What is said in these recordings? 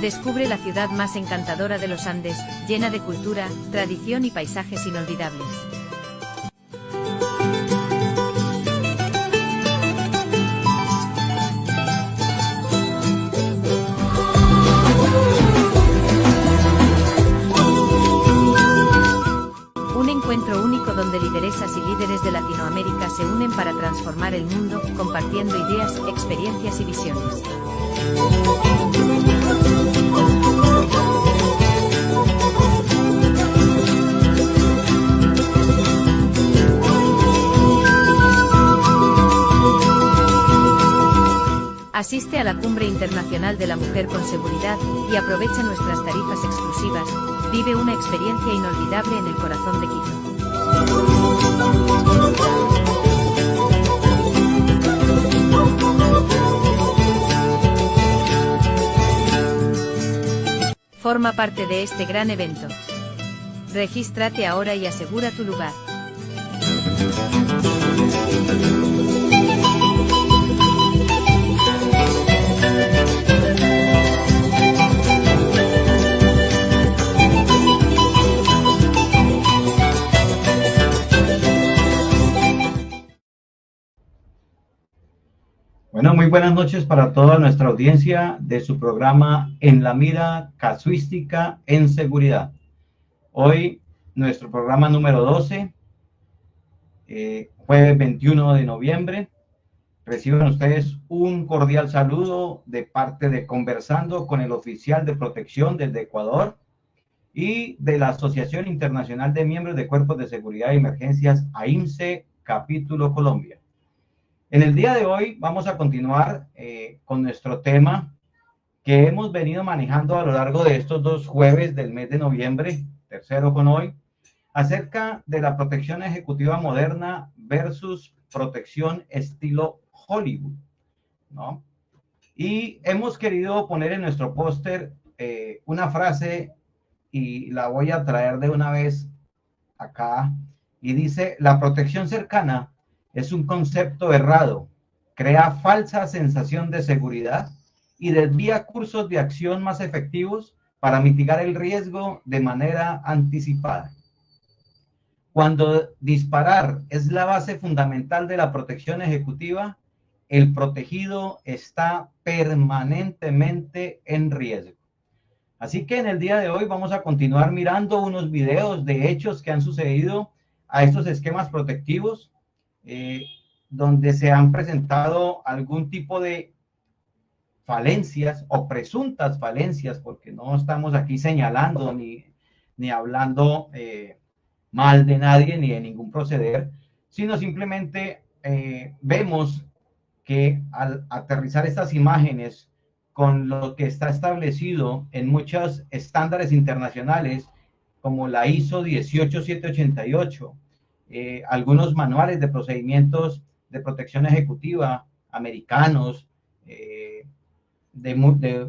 Descubre la ciudad más encantadora de los Andes, llena de cultura, tradición y paisajes inolvidables. Un encuentro único donde lideresas y líderes de Latinoamérica se unen para transformar el mundo, compartiendo ideas, experiencias y visiones. Asiste a la Cumbre Internacional de la Mujer con Seguridad y aprovecha nuestras tarifas exclusivas. Vive una experiencia inolvidable en el corazón de Quito. Forma parte de este gran evento. Regístrate ahora y asegura tu lugar. Bueno, muy buenas noches para toda nuestra audiencia de su programa En la Mira, Casuística en Seguridad. Hoy, nuestro programa número 12, jueves 21 de noviembre. Reciban ustedes un cordial saludo de parte de Conversando con el oficial de protección desde Ecuador y de la Asociación Internacional de Miembros de Cuerpos de Seguridad y Emergencias, AIMSE, Capítulo Colombia. En el día de hoy vamos a continuar con nuestro tema que hemos venido manejando a lo largo de estos dos jueves del mes de noviembre, tercero con hoy, acerca de la protección ejecutiva moderna versus protección estilo Hollywood, ¿no? Y hemos querido poner en nuestro póster una frase y la voy a traer de una vez acá y dice: la protección cercana es un concepto errado, crea falsa sensación de seguridad y desvía cursos de acción más efectivos para mitigar el riesgo de manera anticipada. Cuando disparar es la base fundamental de la protección ejecutiva, el protegido está permanentemente en riesgo. Así que en el día de hoy vamos a continuar mirando unos videos de hechos que han sucedido a estos esquemas protectivos, donde se han presentado algún tipo de falencias o presuntas falencias, porque no estamos aquí señalando ni hablando mal de nadie ni de ningún proceder, sino simplemente vemos que al aterrizar estas imágenes con lo que está establecido en muchos estándares internacionales, como la ISO 18788, algunos manuales de procedimientos de protección ejecutiva americanos, de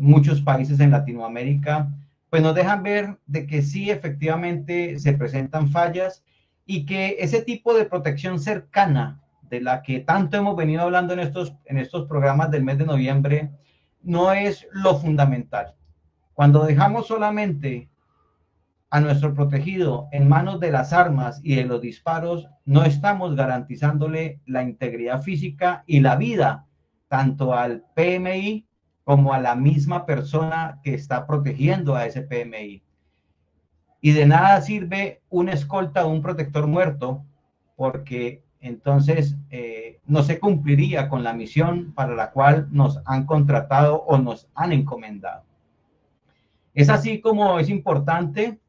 muchos países en Latinoamérica, pues nos dejan ver de que sí, efectivamente se presentan fallas y que ese tipo de protección cercana de la que tanto hemos venido hablando en estos programas del mes de noviembre no es lo fundamental. Cuando dejamos solamente a nuestro protegido en manos de las armas y de los disparos, no estamos garantizándole la integridad física y la vida tanto al PMI como a la misma persona que está protegiendo a ese PMI. Y de nada sirve una escolta o un protector muerto, porque entonces no se cumpliría con la misión para la cual nos han contratado o nos han encomendado. Es así como es importante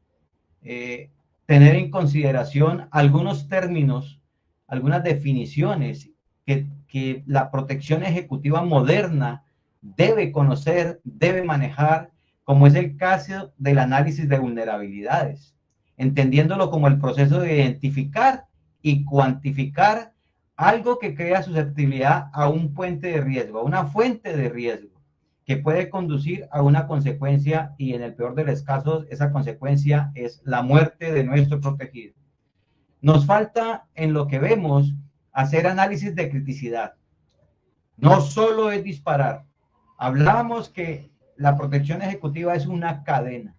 tener en consideración algunos términos, algunas definiciones que la protección ejecutiva moderna debe conocer, debe manejar, como es el caso del análisis de vulnerabilidades, entendiéndolo como el proceso de identificar y cuantificar algo que crea susceptibilidad a un puente de riesgo, a una fuente de riesgo, que puede conducir a una consecuencia, y en el peor de los casos, esa consecuencia es la muerte de nuestro protegido. Nos falta, en lo que vemos, hacer análisis de criticidad. No solo es disparar. Hablábamos que la protección ejecutiva es una cadena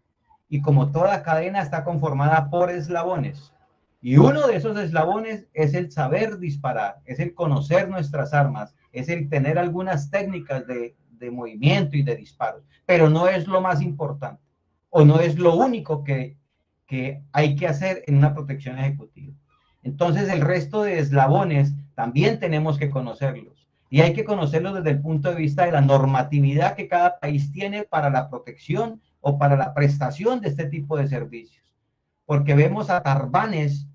y como toda cadena está conformada por eslabones. Y uno de esos eslabones es el saber disparar, es el conocer nuestras armas, es el tener algunas técnicas de movimiento y de disparos, pero no es lo más importante o no es lo único que hay que hacer en una protección ejecutiva. Entonces el resto de eslabones también tenemos que conocerlos y hay que conocerlos desde el punto de vista de la normatividad que cada país tiene para la protección o para la prestación de este tipo de servicios. Porque vemos a tarbanes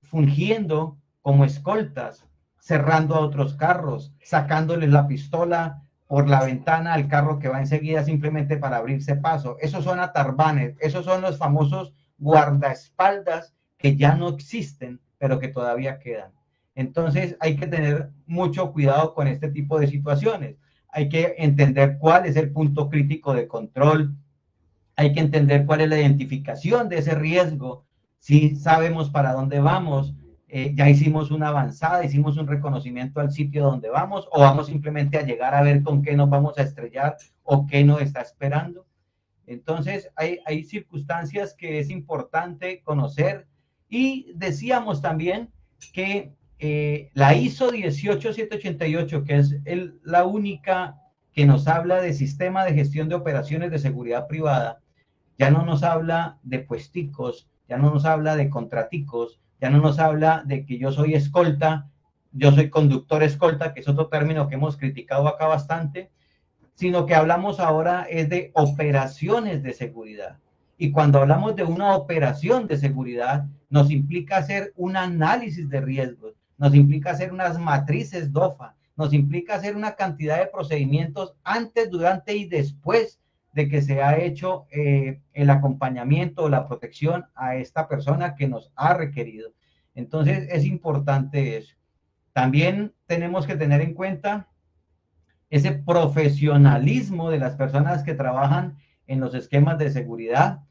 fungiendo como escoltas, cerrando a otros carros, sacándoles la pistola por la ventana al carro que va enseguida simplemente para abrirse paso. Esos son atarbanes, esos son los famosos guardaespaldas que ya no existen, pero que todavía quedan. Entonces hay que tener mucho cuidado con este tipo de situaciones. Hay que entender cuál es el punto crítico de control, hay que entender cuál es la identificación de ese riesgo, si sabemos para dónde vamos, ya hicimos una avanzada, hicimos un reconocimiento al sitio donde vamos, o vamos simplemente a llegar a ver con qué nos vamos a estrellar o qué nos está esperando. Entonces, hay circunstancias que es importante conocer y decíamos también que la ISO 18788, que es la única que nos habla de sistema de gestión de operaciones de seguridad privada, ya no nos habla de puesticos, ya no nos habla de contraticos, ya no nos habla de que yo soy escolta, yo soy conductor escolta, que es otro término que hemos criticado acá bastante, sino que hablamos ahora es de operaciones de seguridad. Y cuando hablamos de una operación de seguridad, nos implica hacer un análisis de riesgos, nos implica hacer unas matrices DOFA, nos implica hacer una cantidad de procedimientos antes, durante y después de que se ha hecho el acompañamiento o la protección a esta persona que nos ha requerido. Entonces es importante eso. También tenemos que tener en cuenta ese profesionalismo de las personas que trabajan en los esquemas de seguridad,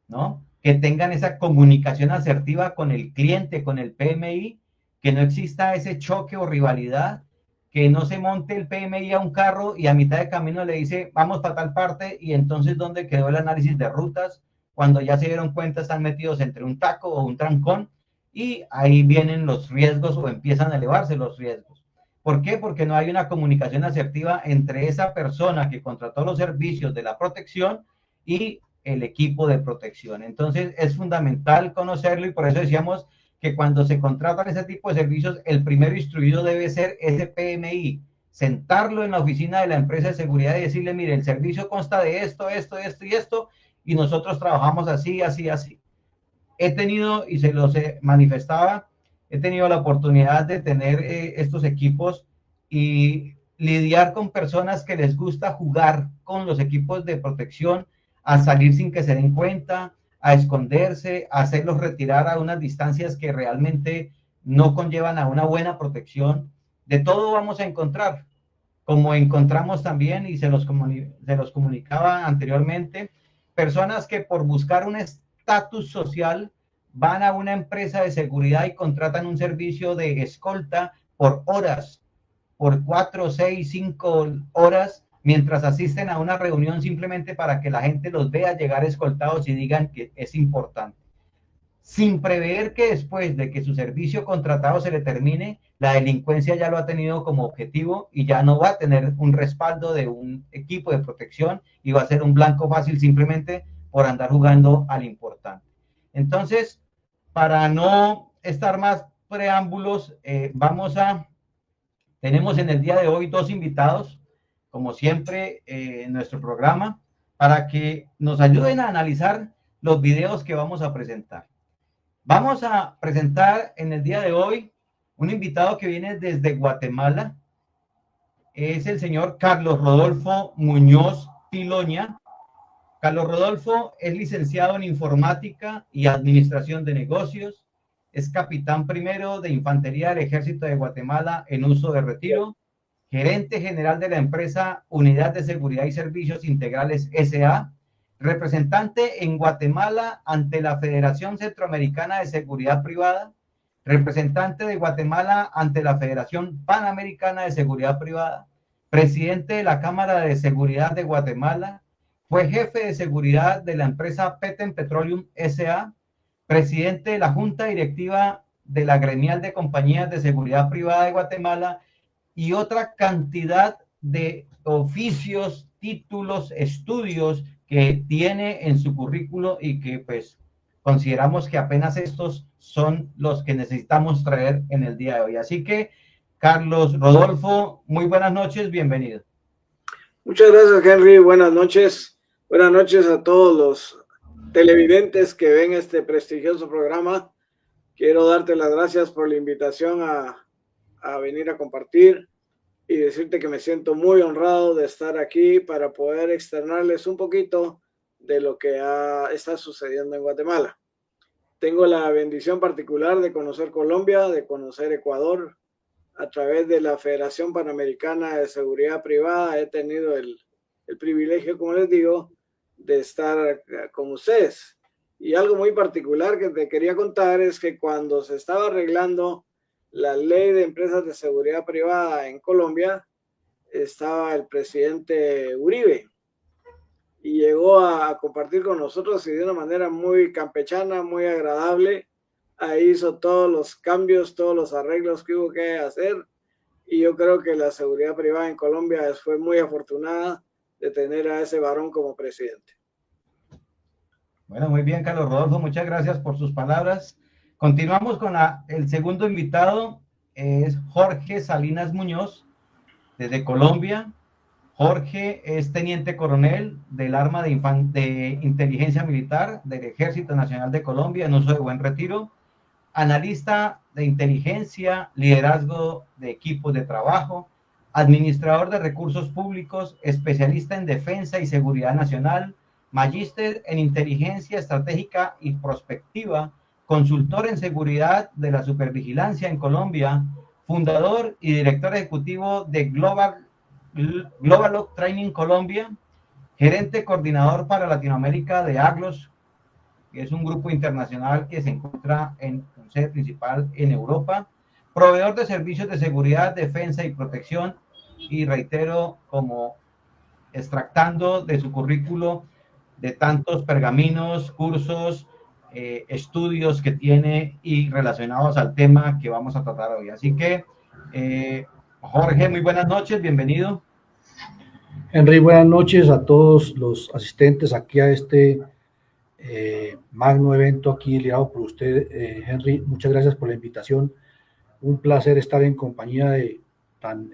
¿no? Que tengan esa comunicación asertiva con el cliente, con el PMI, que no exista ese choque o rivalidad, que no se monte el PMI a un carro y a mitad de camino le dice, vamos para tal parte, y entonces ¿dónde quedó el análisis de rutas? Cuando ya se dieron cuenta están metidos entre un taco o un trancón, y ahí vienen los riesgos o empiezan a elevarse los riesgos. ¿Por qué? Porque no hay una comunicación asertiva entre esa persona que contrató los servicios de la protección y el equipo de protección. Entonces es fundamental conocerlo y por eso decíamos que cuando se contratan ese tipo de servicios, el primero instruido debe ser ese PMI, sentarlo en la oficina de la empresa de seguridad y decirle, mire, el servicio consta de esto, esto, esto y esto, y nosotros trabajamos así, así, así. He tenido, y se los manifestaba, he tenido la oportunidad de tener estos equipos y lidiar con personas que les gusta jugar con los equipos de protección, a salir sin que se den cuenta, a esconderse, a hacerlos retirar a unas distancias que realmente no conllevan a una buena protección. De todo vamos a encontrar, como encontramos también, y se los comunicaba anteriormente, personas que por buscar un estatus social van a una empresa de seguridad y contratan un servicio de escolta por horas, por 4, 6, 5 horas, mientras asisten a una reunión simplemente para que la gente los vea llegar escoltados y digan que es importante, sin prever que después de que su servicio contratado se le termine, la delincuencia ya lo ha tenido como objetivo y ya no va a tener un respaldo de un equipo de protección y va a ser un blanco fácil simplemente por andar jugando al importante. Entonces, para no estar más preámbulos, tenemos en el día de hoy dos invitados, como siempre, en nuestro programa, para que nos ayuden a analizar los videos que vamos a presentar. Vamos a presentar en el día de hoy un invitado que viene desde Guatemala. Es el señor Carlos Rodolfo Muñoz Piloña. Carlos Rodolfo es licenciado en Informática y Administración de Negocios. Es capitán primero de Infantería del Ejército de Guatemala en uso de retiro. Gerente general de la empresa Unidad de Seguridad y Servicios Integrales S.A., representante en Guatemala ante la Federación Centroamericana de Seguridad Privada, representante de Guatemala ante la Federación Panamericana de Seguridad Privada, presidente de la Cámara de Seguridad de Guatemala, fue jefe de seguridad de la empresa Petén Petroleum S.A., presidente de la Junta Directiva de la Gremial de Compañías de Seguridad Privada de Guatemala y otra cantidad de oficios, títulos, estudios que tiene en su currículo y que pues consideramos que apenas estos son los que necesitamos traer en el día de hoy. Así que, Carlos Rodolfo, muy buenas noches, bienvenido. Muchas gracias, Henry. Buenas noches. Buenas noches a todos los televidentes que ven este prestigioso programa. Quiero darte las gracias por la invitación a venir a compartir y decirte que me siento muy honrado de estar aquí para poder externarles un poquito de lo que está sucediendo en Guatemala. Tengo la bendición particular de conocer Colombia, de conocer Ecuador. A través de la Federación Panamericana de Seguridad Privada he tenido el privilegio, como les digo, de estar con ustedes. Y algo muy particular que te quería contar es que cuando se estaba arreglando la ley de empresas de seguridad privada en Colombia, estaba el presidente Uribe y llegó a compartir con nosotros y de una manera muy campechana, muy agradable. Ahí hizo todos los cambios, todos los arreglos que hubo que hacer y yo creo que la seguridad privada en Colombia fue muy afortunada de tener a ese varón como presidente. Bueno, muy bien, Carlos Rodolfo, muchas gracias por sus palabras. Continuamos con el segundo invitado, es Jorge Salinas Muñoz, desde Colombia. Jorge es teniente coronel del Arma de Inteligencia Militar del Ejército Nacional de Colombia en uso de buen retiro, analista de inteligencia, liderazgo de equipos de trabajo, administrador de recursos públicos, especialista en defensa y seguridad nacional, magíster en inteligencia estratégica y prospectiva, consultor en seguridad de la supervigilancia en Colombia, fundador y director ejecutivo de Globaloc Training Colombia, gerente coordinador para Latinoamérica de AGLOS, que es un grupo internacional que se encuentra en sede principal en Europa, proveedor de servicios de seguridad, defensa y protección, y reitero, como extractando de su currículo de tantos pergaminos, cursos, estudios que tiene y relacionados al tema que vamos a tratar hoy. Así que, Jorge, muy buenas noches, bienvenido. Henry, buenas noches a todos los asistentes aquí a este magno evento aquí liderado por usted, Henry. Muchas gracias por la invitación. Un placer estar en compañía de tan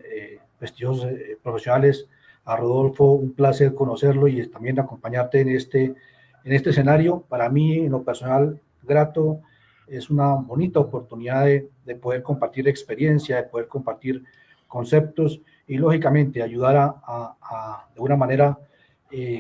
prestigiosos profesionales. A Rodolfo, un placer conocerlo y también acompañarte en este escenario. Para mí, en lo personal, grato. Es una bonita oportunidad de poder compartir experiencia, de poder compartir conceptos y, lógicamente, ayudar a de alguna manera,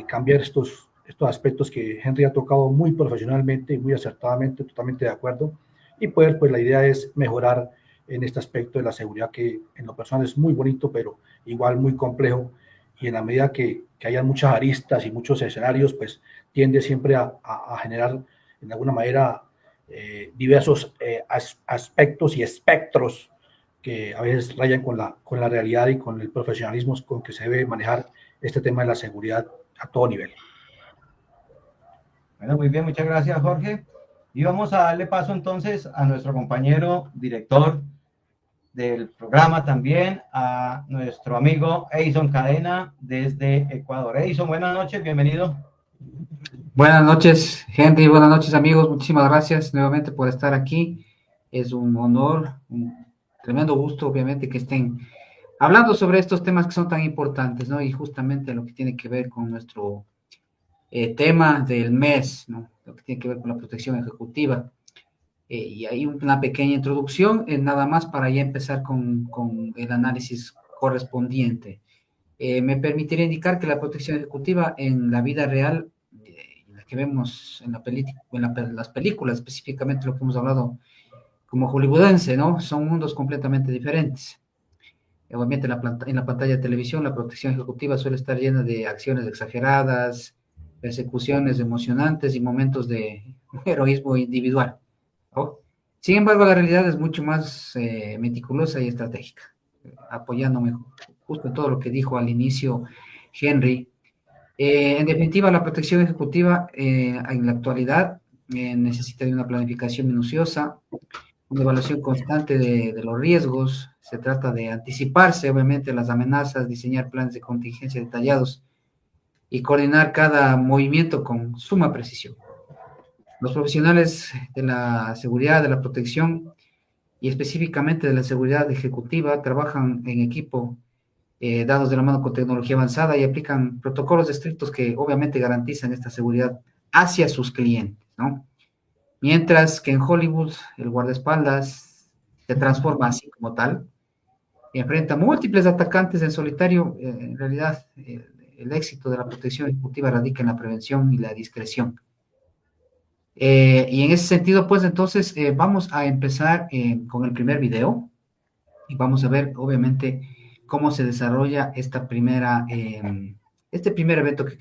cambiar estos aspectos que Henry ha tocado muy profesionalmente y muy acertadamente, totalmente de acuerdo. Y pues la idea es mejorar en este aspecto de la seguridad, que en lo personal es muy bonito, pero igual muy complejo. Y en la medida que haya muchas aristas y muchos escenarios, pues tiende siempre a generar, de alguna manera, diversos aspectos y espectros que a veces rayan con la realidad y con el profesionalismo con que se debe manejar este tema de la seguridad a todo nivel. Bueno, muy bien, muchas gracias, Jorge. Y vamos a darle paso entonces a nuestro compañero director del programa también, a nuestro amigo Edison Cadena desde Ecuador. Edison, buenas noches, bienvenido. Buenas noches, Henry, buenas noches, amigos. Muchísimas gracias nuevamente por estar aquí. Es un honor, un tremendo gusto, obviamente, que estén hablando sobre estos temas que son tan importantes, ¿no? Y justamente lo que tiene que ver con nuestro tema del mes, ¿no? Lo que tiene que ver con la protección ejecutiva. Y hay una pequeña introducción, nada más para ya empezar con el análisis correspondiente. Me permitiría indicar que la protección ejecutiva en la vida real, la que vemos en las películas, específicamente lo que hemos hablado como hollywoodense, ¿no? Son mundos completamente diferentes. Obviamente en la pantalla de televisión la protección ejecutiva suele estar llena de acciones exageradas, persecuciones emocionantes y momentos de heroísmo individual, ¿no? Sin embargo, la realidad es mucho más meticulosa y estratégica, apoyándome justo en todo lo que dijo al inicio Henry. En definitiva, la protección ejecutiva en la actualidad necesita de una planificación minuciosa, una evaluación constante de los riesgos. Se trata de anticiparse, obviamente, a las amenazas, diseñar planes de contingencia detallados y coordinar cada movimiento con suma precisión. Los profesionales de la seguridad, de la protección y específicamente de la seguridad ejecutiva trabajan en equipo, dados de la mano con tecnología avanzada y aplican protocolos estrictos que obviamente garantizan esta seguridad hacia sus clientes, ¿no? Mientras que en Hollywood el guardaespaldas se transforma así como tal, y enfrenta múltiples atacantes en solitario. En realidad, el éxito de la protección ejecutiva radica en la prevención y la discreción. Y en ese sentido, pues entonces vamos a empezar con el primer video y vamos a ver, obviamente, cómo se desarrolla este primer evento que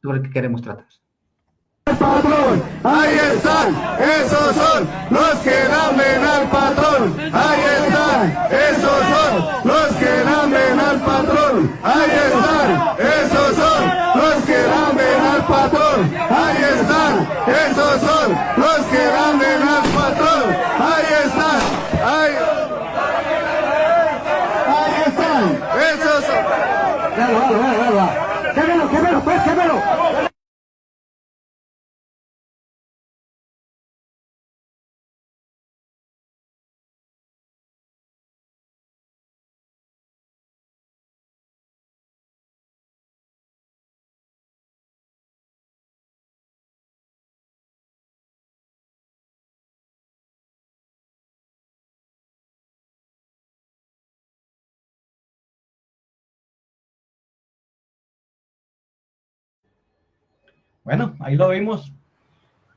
sobre el que queremos tratar. Patrón, ahí están, esos son los que lamen al patrón. Ahí están, esos son los que lamen al patrón. Ahí están, esos son los que lamen al patrón. Ahí están, esos son los que lamen al patrón. Ahí están, ahí están, esos son. Quémelo, pues, quémelo. Bueno, ahí lo vimos.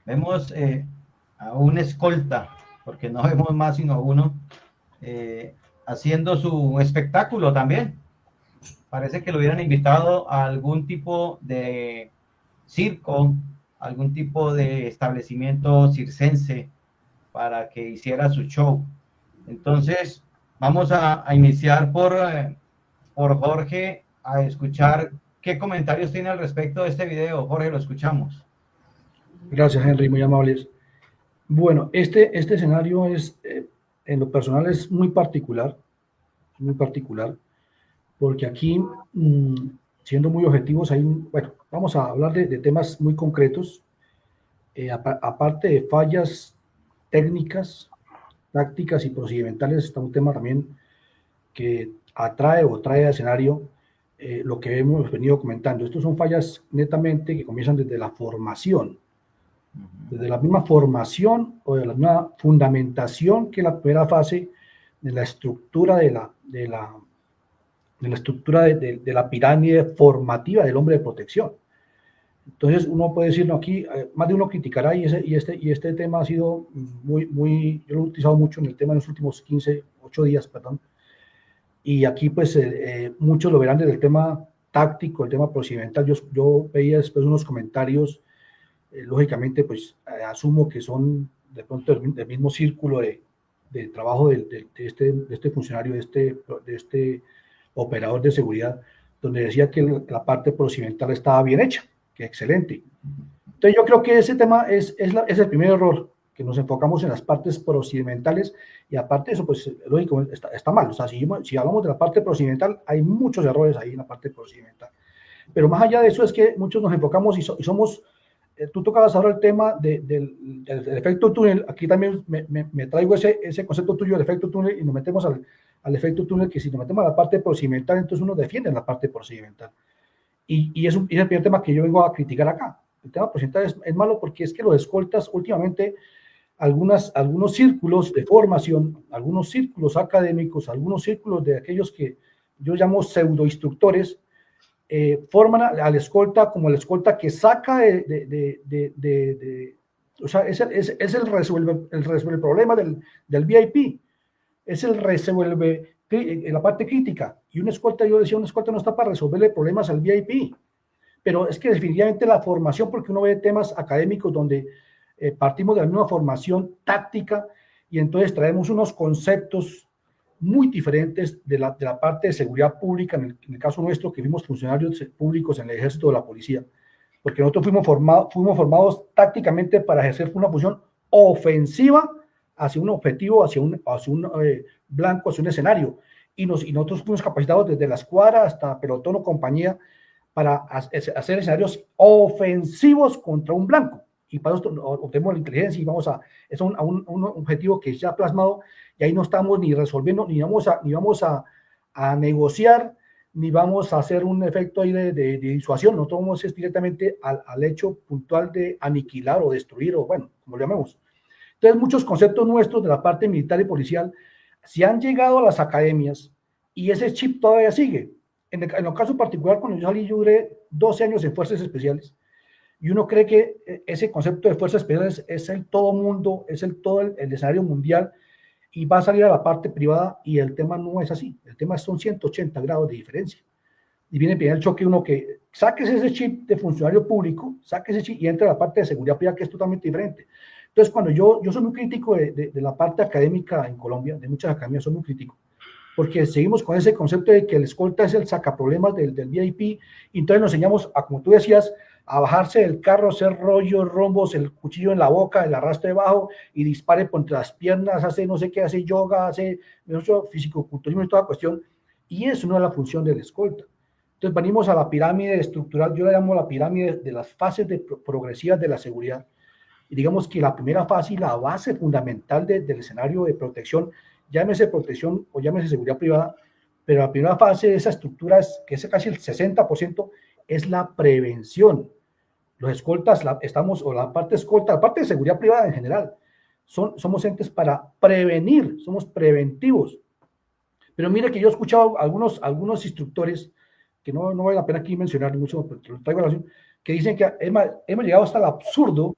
Vemos a un escolta, porque no vemos más sino a uno, haciendo su espectáculo también. Parece que lo hubieran invitado a algún tipo de circo, algún tipo de establecimiento circense para que hiciera su show. Entonces, vamos a iniciar por Jorge, a escuchar qué comentarios tiene al respecto de este video. Jorge, lo escuchamos. Gracias, Henry, muy amables. Bueno, este escenario es, en lo personal, es muy particular, porque aquí, siendo muy objetivos, bueno, vamos a hablar de temas muy concretos, aparte de fallas técnicas, tácticas y procedimentales, está un tema también que atrae o trae al escenario lo que hemos venido comentando. Estos son fallas netamente que comienzan desde la formación, desde la misma formación o de la misma fundamentación que la primera fase de la estructura de la pirámide formativa del hombre de protección. Entonces uno puede decir, no, aquí más de uno criticará y este tema ha sido yo lo he utilizado mucho en el tema en los últimos 8 días, perdón. Y aquí pues muchos lo verán desde el tema táctico, el tema procedimental. Yo veía después unos comentarios, lógicamente pues asumo que son de pronto del mismo círculo de trabajo de este funcionario, de este operador de seguridad, donde decía que la parte procedimental estaba bien hecha, que excelente. Entonces yo creo que ese tema es el primer error, que nos enfocamos en las partes procedimentales, y aparte de eso, pues lógico, está mal. O sea, si hablamos de la parte procedimental, hay muchos errores ahí en la parte procedimental. Pero más allá de eso es que muchos nos enfocamos y somos, tú tocabas ahora el tema del efecto túnel. Aquí también me traigo ese concepto tuyo del efecto túnel y nos metemos al efecto túnel, que si nos metemos a la parte procedimental, entonces uno defiende la parte procedimental. Y es el primer tema que yo vengo a criticar acá. El tema procedimental es malo porque es que los escoltas últimamente, algunos círculos de formación, algunos círculos académicos, algunos círculos de aquellos que yo llamo pseudoinstructores, forman al escolta como el escolta que saca o sea, es el resuelve el problema del VIP, es el resuelve la parte crítica. Y un escolta, yo decía, un escolta no está para resolverle problemas al VIP, pero es que definitivamente la formación, porque uno ve temas académicos donde partimos de la misma formación táctica y entonces traemos unos conceptos muy diferentes de la parte de seguridad pública, en el caso nuestro, que fuimos funcionarios públicos en el ejército de la policía, porque nosotros fuimos formados tácticamente para ejercer una función ofensiva hacia un objetivo, hacia un blanco, hacia un escenario, y nosotros fuimos capacitados desde la escuadra hasta pelotón o compañía para hacer escenarios ofensivos contra un blanco, y para eso obtenemos la inteligencia y vamos a un objetivo que ya plasmado, y ahí no estamos ni resolviendo, ni vamos a negociar, ni vamos a hacer un efecto ahí de disuasión. Nosotros vamos directamente al hecho puntual de aniquilar o destruir, o bueno, como lo llamemos. Entonces, muchos conceptos nuestros de la parte militar y policial se han llegado a las academias y ese chip todavía sigue. En el caso particular, cuando yo salí, yo duré 12 años en Fuerzas Especiales, y uno cree que ese concepto de Fuerzas Especiales es el todo mundo, es todo el escenario mundial, y va a salir a la parte privada, y el tema no es así. El tema son 180 grados de diferencia. Y viene el choque uno que saques ese chip de funcionario público, saques ese chip y entra a la parte de seguridad privada, que es totalmente diferente. Entonces, cuando yo soy muy crítico de la parte académica en Colombia, de muchas academias soy muy crítico, porque seguimos con ese concepto de que el escolta es el sacaproblemas del VIP, y entonces nos enseñamos a, como tú decías, a bajarse del carro, hacer rollos, rombos, el cuchillo en la boca, el arrastre debajo, y dispare contra las piernas, hace no sé qué, hace yoga, hace fisicoculturismo y toda cuestión, y eso no es la función del escolta. Entonces venimos a la pirámide estructural, yo la llamo la pirámide de las fases progresivas de la seguridad, y digamos que la primera fase y la base fundamental del escenario de protección, llámese protección o llámese seguridad privada, pero la primera fase de esa estructura, que es casi el 60%, es la prevención. Los escoltas, o la parte escolta, la parte de seguridad privada en general, somos entes para prevenir, somos preventivos. Pero mire que yo he escuchado algunos instructores, que no vale la pena aquí mencionar mucho, pero lo traigo a la relación, que dicen que hemos llegado hasta el absurdo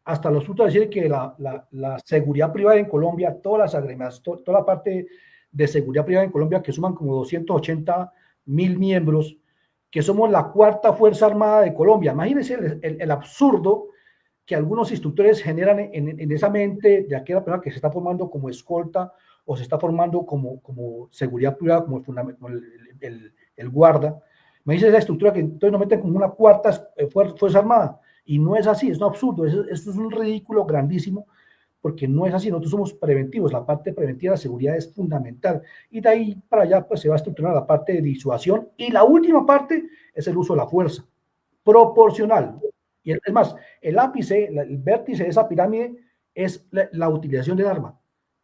de decir que la seguridad privada en Colombia, todas las agremiadas, toda la parte de seguridad privada en Colombia, que suman como 280,000 miembros, que somos la cuarta Fuerza Armada de Colombia. Imagínense el absurdo que algunos instructores generan en esa mente de aquella persona que se está formando como escolta o se está formando como seguridad privada, como el guarda. Imagínense esa estructura que entonces nos meten como una cuarta Fuerza Armada. Y no es así, es un absurdo, esto es un ridículo grandísimo, porque no es así. Nosotros somos preventivos, la parte preventiva de la seguridad es fundamental, y de ahí para allá pues se va a estructurar la parte de disuasión, y la última parte es el uso de la fuerza, proporcional. Y es más, el ápice, el vértice de esa pirámide es la utilización del arma,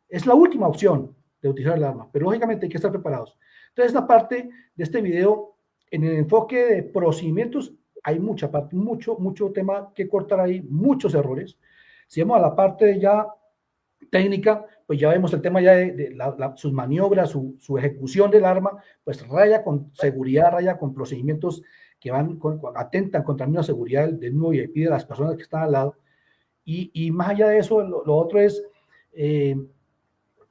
es la última opción de utilizar el arma, pero lógicamente hay que estar preparados. Entonces, esta parte de este video, en el enfoque de procedimientos, hay mucha parte, mucho tema que cortar ahí, muchos errores. Si vamos a la parte ya técnica, pues ya vemos el tema ya de sus maniobras, su ejecución del arma, pues raya con seguridad, raya con procedimientos que atentan contra la misma seguridad del mismo VIP, de las personas que están al lado. Y más allá de eso, lo otro es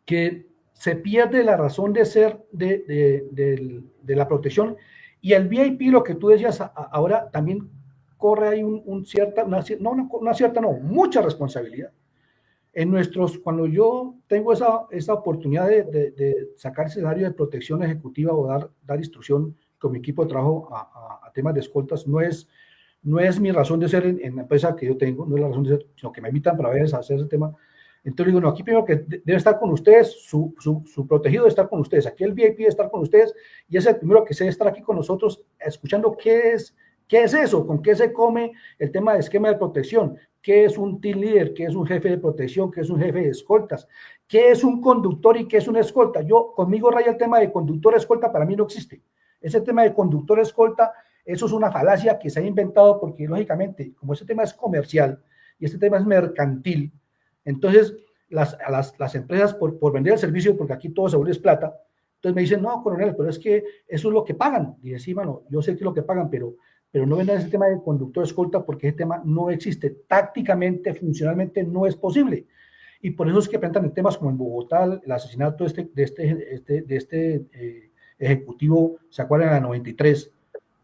que se pierde la razón de ser de la protección. Y el VIP, lo que tú decías ahora, también corre ahí mucha responsabilidad. Cuando yo tengo esa oportunidad de sacar escenario de protección ejecutiva o dar instrucción con mi equipo de trabajo a temas de escoltas, no es mi razón de ser en la empresa que yo tengo, no es la razón de ser, sino que me invitan para ver hacer ese tema. Entonces digo, no, aquí primero que debe estar con ustedes, su protegido debe estar con ustedes, aquí el VIP debe estar con ustedes, y es el primero que debe estar aquí con nosotros, escuchando qué es eso, con qué se come el tema de esquema de protección, qué es un team leader, qué es un jefe de protección, qué es un jefe de escoltas, qué es un conductor y qué es una escolta. Conmigo raya el tema de conductor escolta, para mí no existe. Ese tema de conductor escolta, eso es una falacia que se ha inventado porque, lógicamente, como ese tema es comercial y este tema es mercantil, entonces las empresas por vender el servicio, porque aquí todo se vuelve plata, entonces me dicen, no, coronel, pero es que eso es lo que pagan. Y decía, mano, yo sé que es lo que pagan, pero no vendan ese tema de conductor escolta porque ese tema no existe. Tácticamente, funcionalmente, no es posible. Y por eso es que presentan en temas como en Bogotá, el asesinato de este ejecutivo, ¿se acuerdan? En la 93,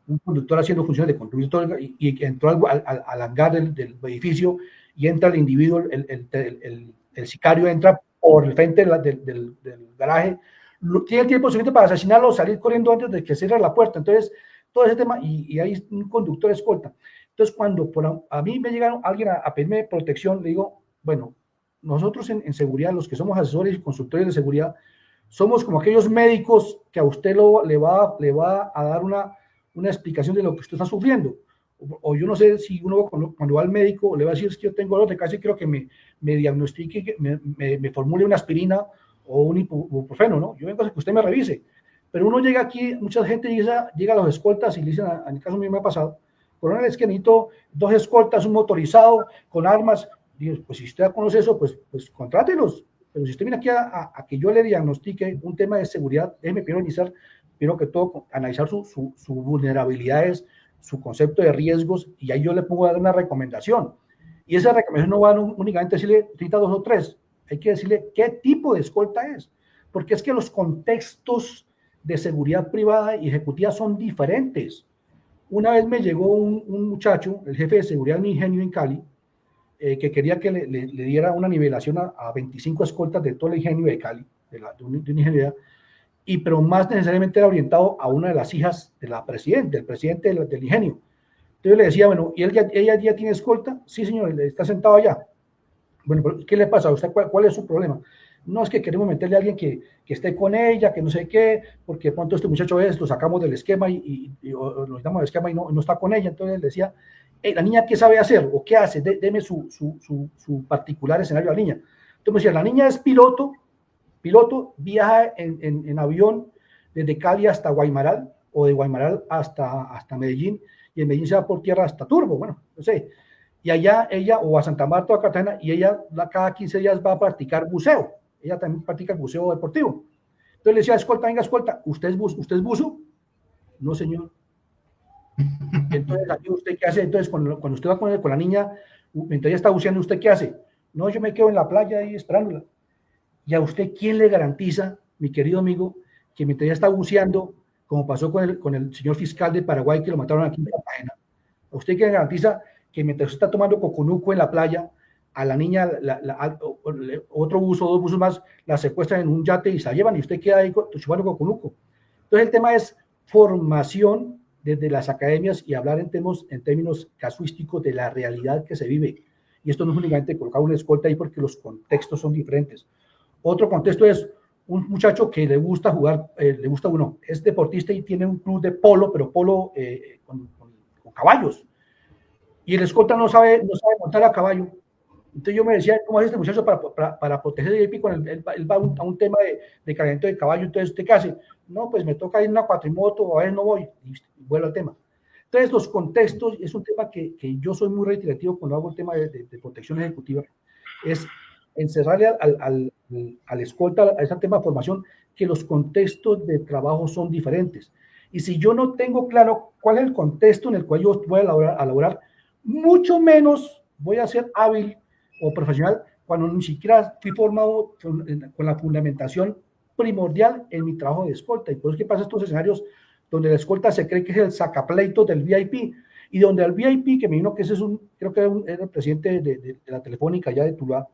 un conductor haciendo funciones de conductor y entró al hangar del edificio y entra el individuo, el sicario entra por el frente del garaje, tiene el tiempo suficiente para asesinarlo o salir corriendo antes de que cierre la puerta. Entonces, todo ese tema, y hay un conductor escolta. Entonces, cuando a mí me llega alguien a pedirme protección, le digo, bueno, nosotros en seguridad, los que somos asesores y consultores de seguridad, somos como aquellos médicos que a usted le va a dar una explicación de lo que usted está sufriendo. O yo no sé si uno cuando va al médico le va a decir, es que yo tengo dolor de cabeza y quiero que me diagnostique, me formule una aspirina o un ibuprofeno, ¿no? Yo vengo a que usted me revise. Pero uno llega aquí, mucha gente llega a los escoltas y le dicen, en el caso mío me ha pasado, coronel, es que necesito 2 escoltas, un motorizado, con armas. Digo, pues si usted conoce eso, pues contrátelos. Pero si usted viene aquí a que yo le diagnostique un tema de seguridad, déjeme primero que todo, analizar sus vulnerabilidades, su concepto de riesgos, y ahí yo le pongo a dar una recomendación. Y esa recomendación no va únicamente a decirle, necesita 2 o 3, hay que decirle qué tipo de escolta es, porque es que los contextos de seguridad privada y ejecutiva son diferentes. Una vez me llegó un muchacho, el jefe de seguridad de mi ingenio en Cali, que quería que le diera una nivelación a 25 escoltas de todo el ingenio de Cali, de una ingeniería, pero más necesariamente era orientado a una de las hijas del presidente del ingenio. Entonces le decía, bueno, ¿y ella ya tiene escolta? Sí, señor, está sentado allá. Bueno, pero ¿qué le pasa a usted? ¿Cuál es su problema? No, es que queremos meterle a alguien que esté con ella, que no sé qué, porque de pronto este muchacho lo sacamos del esquema o lo quitamos del esquema y no está con ella. Entonces le decía, la niña, ¿qué sabe hacer o qué hace? Deme su particular escenario a la niña. Entonces me decía, la niña es piloto, viaja en avión desde Cali hasta Guaymaral o de Guaymaral hasta Medellín, y en Medellín se va por tierra hasta Turbo, bueno, no sé. Y allá ella, o a Santa Marta o a Cartagena, y ella cada 15 días va a practicar buceo. Ella también practica buceo deportivo. Entonces le decía, escolta, venga, escolta, ¿usted es buzo? No, señor. Entonces, ¿usted qué hace? Entonces, cuando usted va con la niña, mientras ella está buceando, ¿usted qué hace? No, yo me quedo en la playa ahí esperándola. ¿Y a usted quién le garantiza, mi querido amigo, que mientras ella está buceando, como pasó con el señor fiscal de Paraguay que lo mataron aquí en Cartagena, a usted quién le garantiza que mientras usted está tomando coconuco en la playa, a la niña, otro buzo, 2 buzos más, la secuestran en un yate y se la llevan y usted queda ahí chupando coconuco? Entonces el tema es formación desde las academias y hablar en términos casuísticos de la realidad que se vive. Y esto no es únicamente colocar una escolta ahí porque los contextos son diferentes. Otro contexto es un muchacho que le gusta jugar, es deportista y tiene un club de polo, pero polo con caballos. Y el escolta no sabe montar a caballo. Entonces yo me decía, ¿cómo hace este muchacho para proteger el VIP? Él va a un tema de calentamiento de caballo. Entonces, ¿usted qué hace? No, pues me toca ir en una cuatrimoto, a ver, no voy, y vuelvo al tema. Entonces, los contextos, es un tema que yo soy muy reiterativo cuando hago el tema de protección ejecutiva, es encerrarle al escolta, a ese tema de formación, que los contextos de trabajo son diferentes. Y si yo no tengo claro cuál es el contexto en el cual yo voy a elaborar, mucho menos voy a ser hábil o profesional cuando ni siquiera fui formado con la fundamentación primordial en mi trabajo de escolta. Y por eso es que pasa estos escenarios donde la escolta se cree que es el sacapleito del VIP, y donde el VIP, que me vino que ese es creo que era el presidente de la Telefónica ya de Tuluá,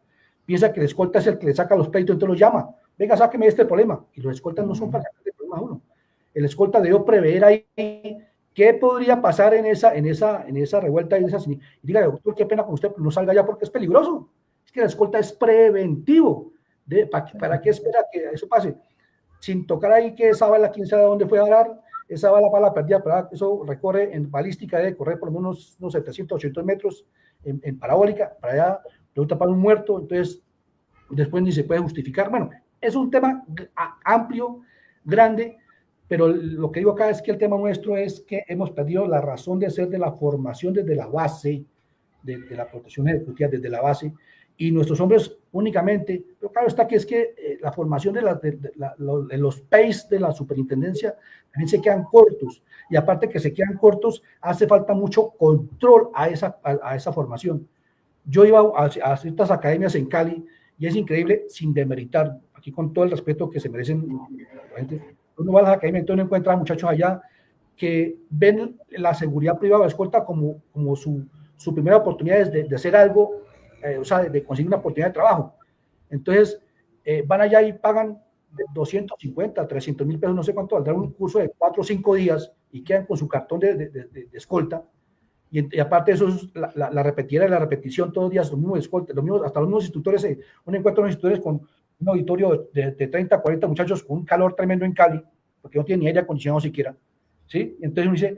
piensa que el escolta es el que le saca los pleitos, entonces lo llama, venga, sáqueme este problema, y los escoltas no son para sacar el problema a uno. El escolta debe prever ahí qué podría pasar en esa revuelta, y diga, doctor, qué pena con usted, pero no salga ya porque es peligroso. Es que la escolta es preventivo. ¿Para qué espera que eso pase? Sin tocar ahí que esa bala, quién sabe dónde fue a dar, esa bala perdida, pero eso recorre en balística, debe correr por lo menos unos 700, 800 metros en parabólica, para allá, resulta para un muerto, entonces después ni se puede justificar. Bueno, es un tema amplio, grande, pero lo que digo acá es que el tema nuestro es que hemos perdido la razón de ser de la formación desde la base, de la protección ejecutiva desde la base, y nuestros hombres únicamente, pero claro está que es que la formación de los PACE de la superintendencia también se quedan cortos, y aparte que se quedan cortos, hace falta mucho control a esa formación. Yo iba a ciertas academias en Cali, y es increíble, sin demeritar, aquí con todo el respeto que se merecen la gente. Uno va a las academias, entonces uno encuentra a muchachos allá que ven la seguridad privada de escolta como su primera oportunidad de hacer algo o sea, de conseguir una oportunidad de trabajo. Entonces, van allá y pagan 250, 300,000 pesos, no sé cuánto, valdrá un curso de 4 o 5 días y quedan con su cartón de escolta. Y aparte de eso, la repetidera de la repetición todos los días, los mismos escoltas, hasta los mismos instructores, uno encuentra unos instructores con un auditorio de 30, 40 muchachos con un calor tremendo en Cali, porque no tienen ni aire acondicionado siquiera, ¿sí? Entonces uno dice,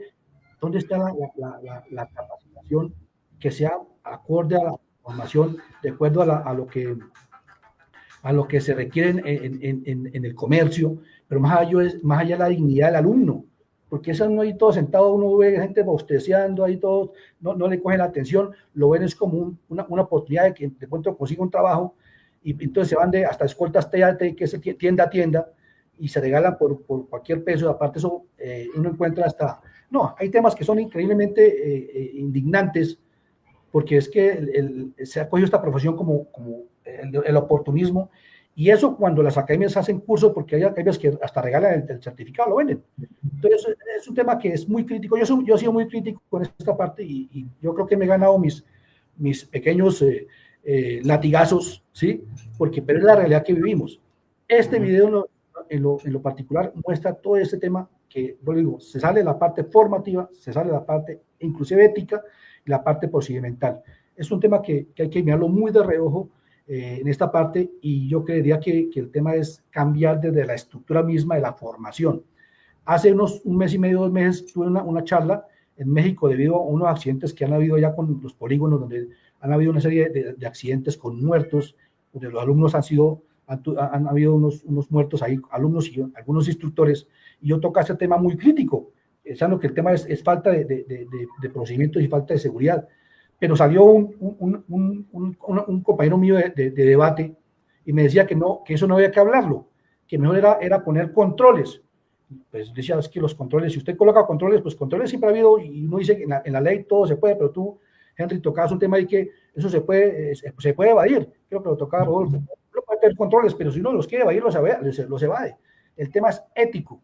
¿dónde está la capacitación que sea acorde a la formación, de acuerdo a lo que se requiere en el comercio, pero más allá de la dignidad del alumno? Porque eso no ahí todo sentado, uno ve gente bostezeando ahí todo, no le cogen la atención, lo ven es como una oportunidad de que de pronto consiga un trabajo, y entonces se van hasta escoltas TAT, que es tienda a tienda, y se regalan por cualquier peso. Aparte eso, uno encuentra hasta, no, hay temas que son increíblemente indignantes, porque es que se ha cogido esta profesión como el oportunismo, y eso cuando las academias hacen cursos, porque hay academias que hasta regalan el certificado, lo venden. Entonces es un tema que es muy crítico. Yo he sido muy crítico con esta parte, y yo creo que me he ganado mis pequeños latigazos, ¿sí? Pero es la realidad que vivimos. Este video en lo particular muestra todo este tema que, yo digo, se sale de la parte formativa, se sale de la parte inclusive ética y la parte procedimental. Es un tema que hay que mirarlo muy de reojo en esta parte, y yo creería que el tema es cambiar desde la estructura misma de la formación. Hace un mes y medio, 2 meses, tuve una charla en México debido a unos accidentes que han habido ya con los polígonos, donde han habido una serie de accidentes con muertos, donde los alumnos han habido unos muertos ahí, alumnos y algunos instructores, y yo toco ese tema muy crítico, pensando que el tema es falta de procedimientos y falta de seguridad. Pero salió un compañero mío de debate y me decía que eso no había que hablarlo, que mejor era poner controles. Pues decía, es que los controles, si usted coloca controles, pues controles siempre ha habido, y uno dice que en la ley todo se puede, pero tú, Henry, tocabas un tema ahí que eso se puede evadir. Creo que lo tocaba Rodolfo. No puede tener controles, pero si uno los quiere evadir, los evade. El tema es ético.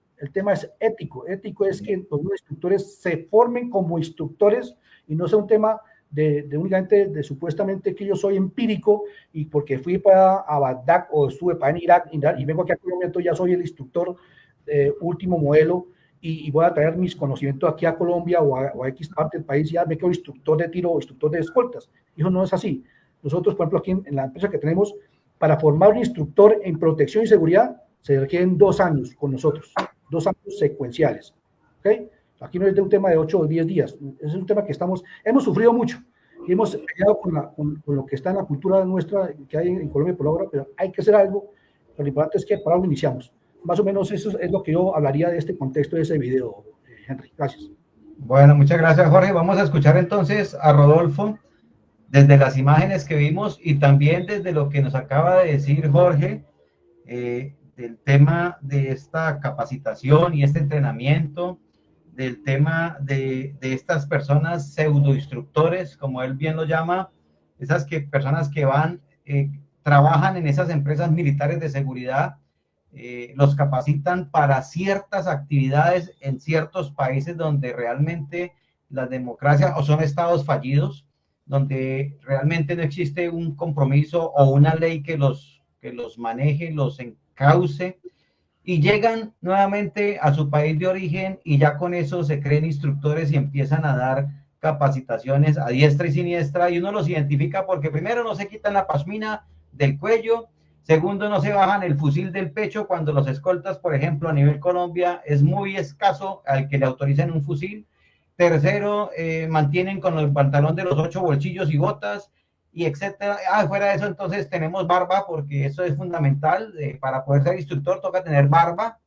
Ético es que los instructores se formen como instructores y no sea un tema únicamente de supuestamente que yo soy empírico, y porque fui a Bagdad o estuve para en Irak y vengo aquí a Colombia, entonces ya soy el instructor último modelo, y voy a traer mis conocimientos aquí a Colombia o a X parte del país, ya me quedo instructor de tiro o instructor de escoltas. Y eso no es así. Nosotros, por ejemplo, aquí en la empresa que tenemos, para formar un instructor en protección y seguridad, se requieren 2 años con nosotros, 2 años secuenciales. ¿Okay? Aquí no es de un tema de 8 o 10 días, es un tema que hemos sufrido mucho, y hemos peleado con lo que está en la cultura nuestra que hay en Colombia por ahora, pero hay que hacer algo. Lo importante es que por algo iniciamos. Más o menos eso es lo que yo hablaría de este contexto de ese video, Henry. Gracias. Bueno, muchas gracias, Jorge. Vamos a escuchar entonces a Rodolfo desde las imágenes que vimos y también desde lo que nos acaba de decir Jorge, del tema de esta capacitación y este entrenamiento, del tema de estas personas pseudoinstructores, como él bien lo llama, esas personas que trabajan en esas empresas militares de seguridad, los capacitan para ciertas actividades en ciertos países donde realmente las democracias o son estados fallidos, donde realmente no existe un compromiso o una ley que los maneje, los encauce, y llegan nuevamente a su país de origen y ya con eso se creen instructores y empiezan a dar capacitaciones a diestra y siniestra, y uno los identifica porque primero no se quitan la pashmina del cuello, segundo no se bajan el fusil del pecho cuando los escoltas, por ejemplo, a nivel Colombia es muy escaso al que le autoricen un fusil, tercero, mantienen con el pantalón de los 8 bolsillos y botas, y etcétera. Fuera de eso, entonces tenemos barba, porque eso es fundamental. Para poder ser instructor toca tener barba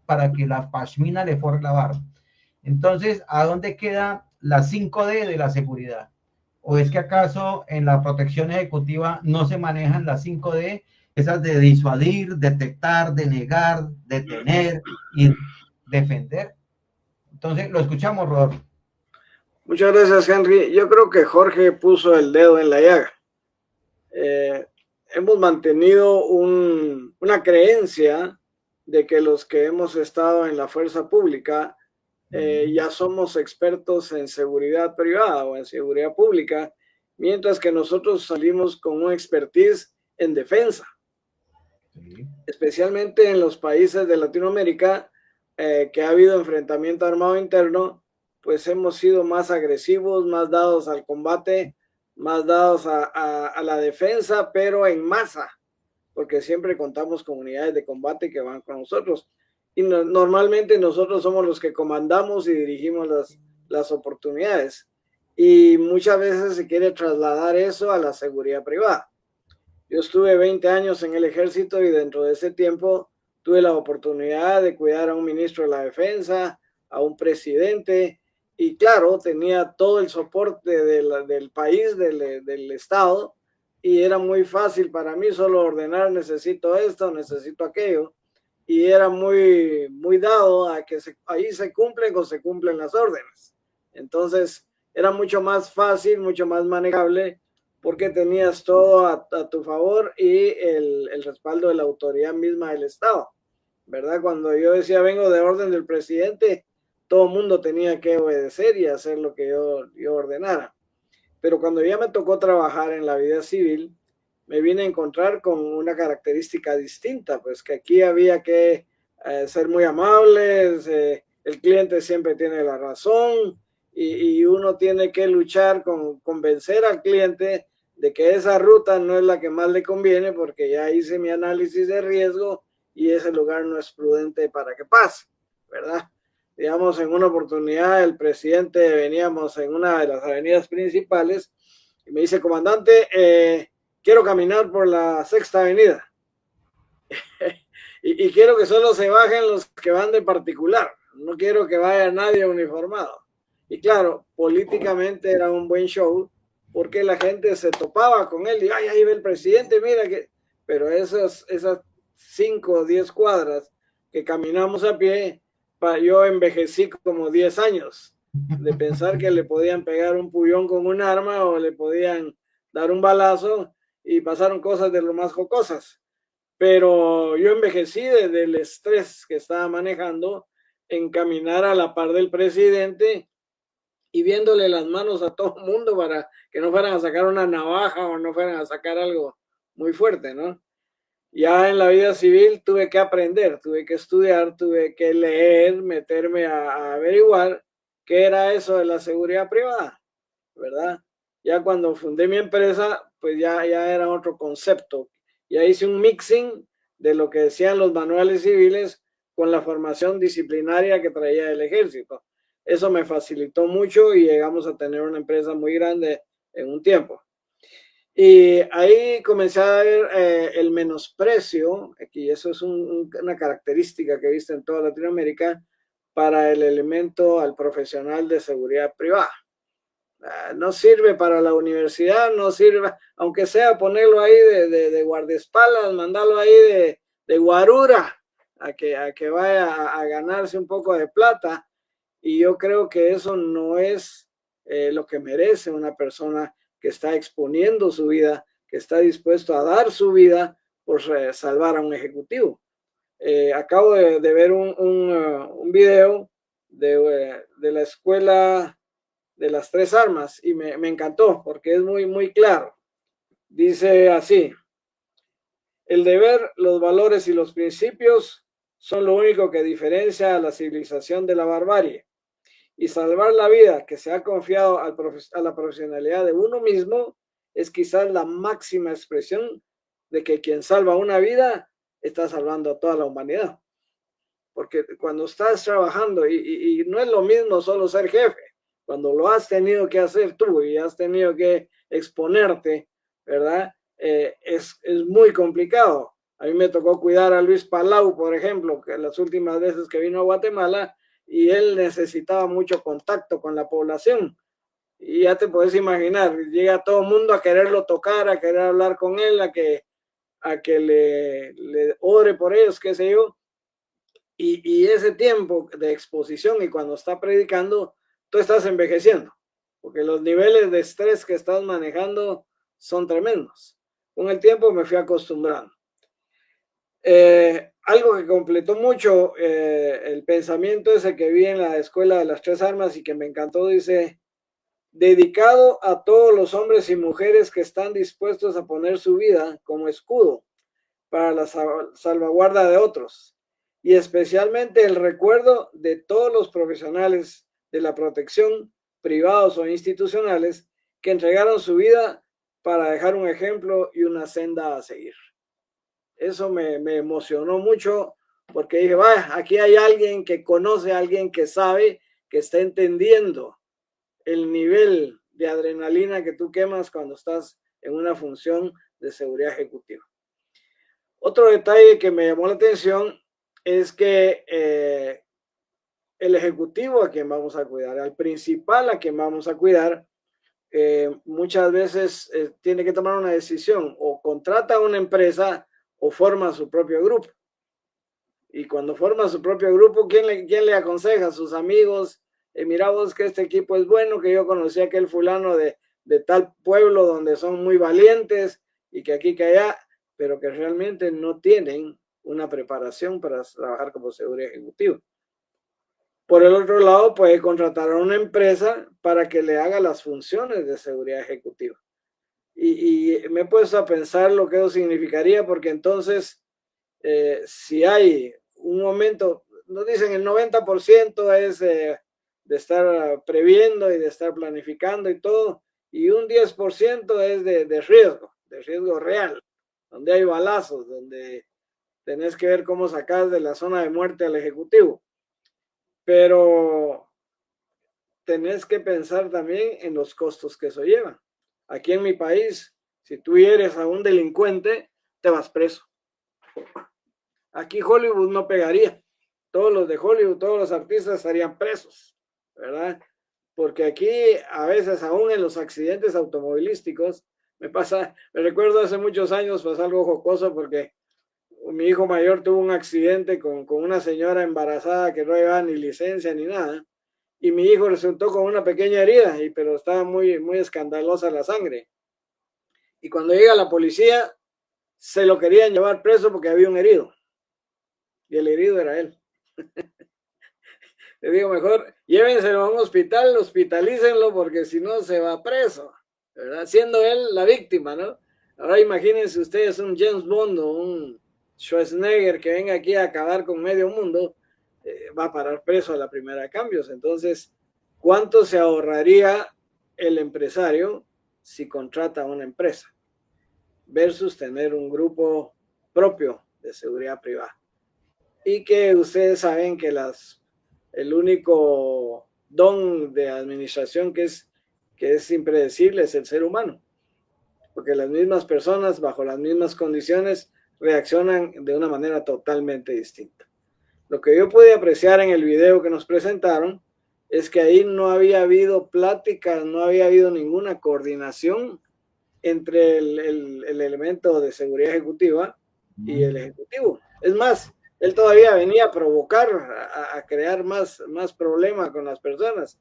para que la pashmina le forre la barba. Entonces, ¿a dónde queda la 5D de la seguridad? ¿O es que acaso en la protección ejecutiva no se manejan las 5D, esas de disuadir, detectar, denegar, detener y defender? Entonces, lo escuchamos, Rodolfo. Muchas gracias, Henry. Yo creo que Jorge puso el dedo en la llaga. Hemos mantenido una creencia de que los que hemos estado en la fuerza pública ya somos expertos en seguridad privada o en seguridad pública, mientras que nosotros salimos con un expertise en defensa. Sí. Especialmente en los países de Latinoamérica, que ha habido enfrentamiento armado interno, pues hemos sido más agresivos, más dados al combate, más dados a la defensa, pero en masa, porque siempre contamos con unidades de combate que van con nosotros. Y normalmente nosotros somos los que comandamos y dirigimos las oportunidades. Y muchas veces se quiere trasladar eso a la seguridad privada. Yo estuve 20 años en el ejército y dentro de ese tiempo tuve la oportunidad de cuidar a un ministro de la defensa, a un presidente, y claro, tenía todo el soporte del país, del estado, y era muy fácil para mí solo ordenar, necesito esto, necesito aquello, y era muy dado a que ahí se cumplen o se cumplen las órdenes. Entonces era mucho más fácil, mucho más manejable, porque tenías todo a tu favor y el respaldo de la autoridad misma del Estado, ¿verdad? Cuando yo decía vengo de orden del presidente, todo el mundo tenía que obedecer y hacer lo que yo ordenara. Pero cuando ya me tocó trabajar en la vida civil, me vine a encontrar con una característica distinta, pues que aquí había que ser muy amables, el cliente siempre tiene la razón y uno tiene que luchar con convencer al cliente de que esa ruta no es la que más le conviene porque ya hice mi análisis de riesgo y ese lugar no es prudente para que pase, ¿verdad? Digamos, en una oportunidad el presidente, veníamos en una de las avenidas principales y me dice, comandante, quiero caminar por la Sexta Avenida y quiero que solo se bajen los que van de particular, no quiero que vaya nadie uniformado. Y claro, políticamente era un buen show porque la gente se topaba con él y ay, ahí ve el presidente, mira que... Pero esas 5 o 10 cuadras que caminamos a pie, yo envejecí como 10 años de pensar que le podían pegar un puñón con un arma o le podían dar un balazo y pasaron cosas de lo más jocosas. Pero yo envejecí del estrés que estaba manejando en caminar a la par del presidente y viéndole las manos a todo el mundo para que no fueran a sacar una navaja o no fueran a sacar algo muy fuerte, ¿no? Ya en la vida civil tuve que aprender, tuve que estudiar, tuve que leer, meterme a averiguar qué era eso de la seguridad privada, ¿verdad? Ya cuando fundé mi empresa, pues ya era otro concepto. Ya hice un mixing de lo que decían los manuales civiles con la formación disciplinaria que traía el ejército. Eso me facilitó mucho y llegamos a tener una empresa muy grande en un tiempo. Y ahí comencé a ver el menosprecio, y eso es una característica que he visto en toda Latinoamérica, para el elemento al profesional de seguridad privada. No sirve para la universidad, no sirve, aunque sea ponerlo ahí de guardaespaldas, mandarlo ahí de guarura, a que vaya a ganarse un poco de plata. Y yo creo que eso no es lo que merece una persona que está exponiendo su vida, que está dispuesto a dar su vida por salvar a un ejecutivo. Acabo de ver un video de la escuela de las 3 armas y me encantó porque es muy claro. Dice así: el deber, los valores y los principios son lo único que diferencia a la civilización de la barbarie. Y salvar la vida que se ha confiado a la profesionalidad de uno mismo es quizás la máxima expresión de que quien salva una vida está salvando a toda la humanidad. Porque cuando estás trabajando, y no es lo mismo solo ser jefe, cuando lo has tenido que hacer tú y has tenido que exponerte, ¿verdad? Es muy complicado. A mí me tocó cuidar a Luis Palau, por ejemplo, que las últimas veces que vino a Guatemala, y él necesitaba mucho contacto con la población. Y ya te puedes imaginar, llega todo el mundo a quererlo tocar, a querer hablar con él, a que le ore por ellos, qué sé yo. Y ese tiempo de exposición y cuando está predicando, tú estás envejeciendo, porque los niveles de estrés que estás manejando son tremendos. Con el tiempo me fui acostumbrando. Algo que completó mucho el pensamiento ese que vi en la escuela de las 3 armas y que me encantó, dice: dedicado a todos los hombres y mujeres que están dispuestos a poner su vida como escudo para la salvaguarda de otros, y especialmente el recuerdo de todos los profesionales de la protección, privados o institucionales, que entregaron su vida para dejar un ejemplo y una senda a seguir. Eso me emocionó mucho, porque dije, vaya, aquí hay alguien que conoce, alguien que sabe, que está entendiendo el nivel de adrenalina que tú quemas cuando estás en una función de seguridad ejecutiva. Otro detalle que me llamó la atención es que el ejecutivo a quien vamos a cuidar, al principal a quien vamos a cuidar, muchas veces tiene que tomar una decisión: o contrata a una empresa o forma su propio grupo. Y cuando forma su propio grupo, ¿quién le aconseja? Sus amigos. Mira vos que este equipo es bueno, que yo conocí a aquel fulano de tal pueblo donde son muy valientes y que aquí que allá, pero que realmente no tienen una preparación para trabajar como seguridad ejecutiva. Por el otro lado, puede contratar a una empresa para que le haga las funciones de seguridad ejecutiva. Y me he puesto a pensar lo que eso significaría, porque entonces, si hay un momento, nos dicen el 90% es de estar previendo y de estar planificando y todo, y un 10% es de riesgo real, donde hay balazos, donde tenés que ver cómo sacas de la zona de muerte al ejecutivo. Pero tenés que pensar también en los costos que eso lleva. Aquí en mi país, si tú hieres a un delincuente, te vas preso. Aquí Hollywood no pegaría. Todos los de Hollywood, todos los artistas estarían presos, ¿verdad? Porque aquí, a veces, aún en los accidentes automovilísticos, me recuerdo hace muchos años, pasó algo jocoso, porque mi hijo mayor tuvo un accidente con una señora embarazada que no llevaba ni licencia ni nada, y mi hijo resultó con una pequeña herida, pero estaba muy, muy escandalosa la sangre. Y cuando llega la policía, se lo querían llevar preso porque había un herido, y el herido era él. Le digo, mejor llévenselo a un hospital, hospitalícenlo, porque si no se va preso, ¿verdad? Siendo él la víctima, ¿no? Ahora imagínense ustedes un James Bond o un Schwarzenegger que venga aquí a acabar con medio mundo, va a parar preso a la primera de cambios. Entonces, ¿cuánto se ahorraría el empresario si contrata a una empresa versus tener un grupo propio de seguridad privada? Y que ustedes saben que el único don de administración que es impredecible es el ser humano, porque las mismas personas bajo las mismas condiciones reaccionan de una manera totalmente distinta. Lo que yo pude apreciar en el video que nos presentaron es que ahí no había habido pláticas, no había habido ninguna coordinación entre el elemento de seguridad ejecutiva y el ejecutivo. Es más, él todavía venía a provocar, a crear más problemas con las personas,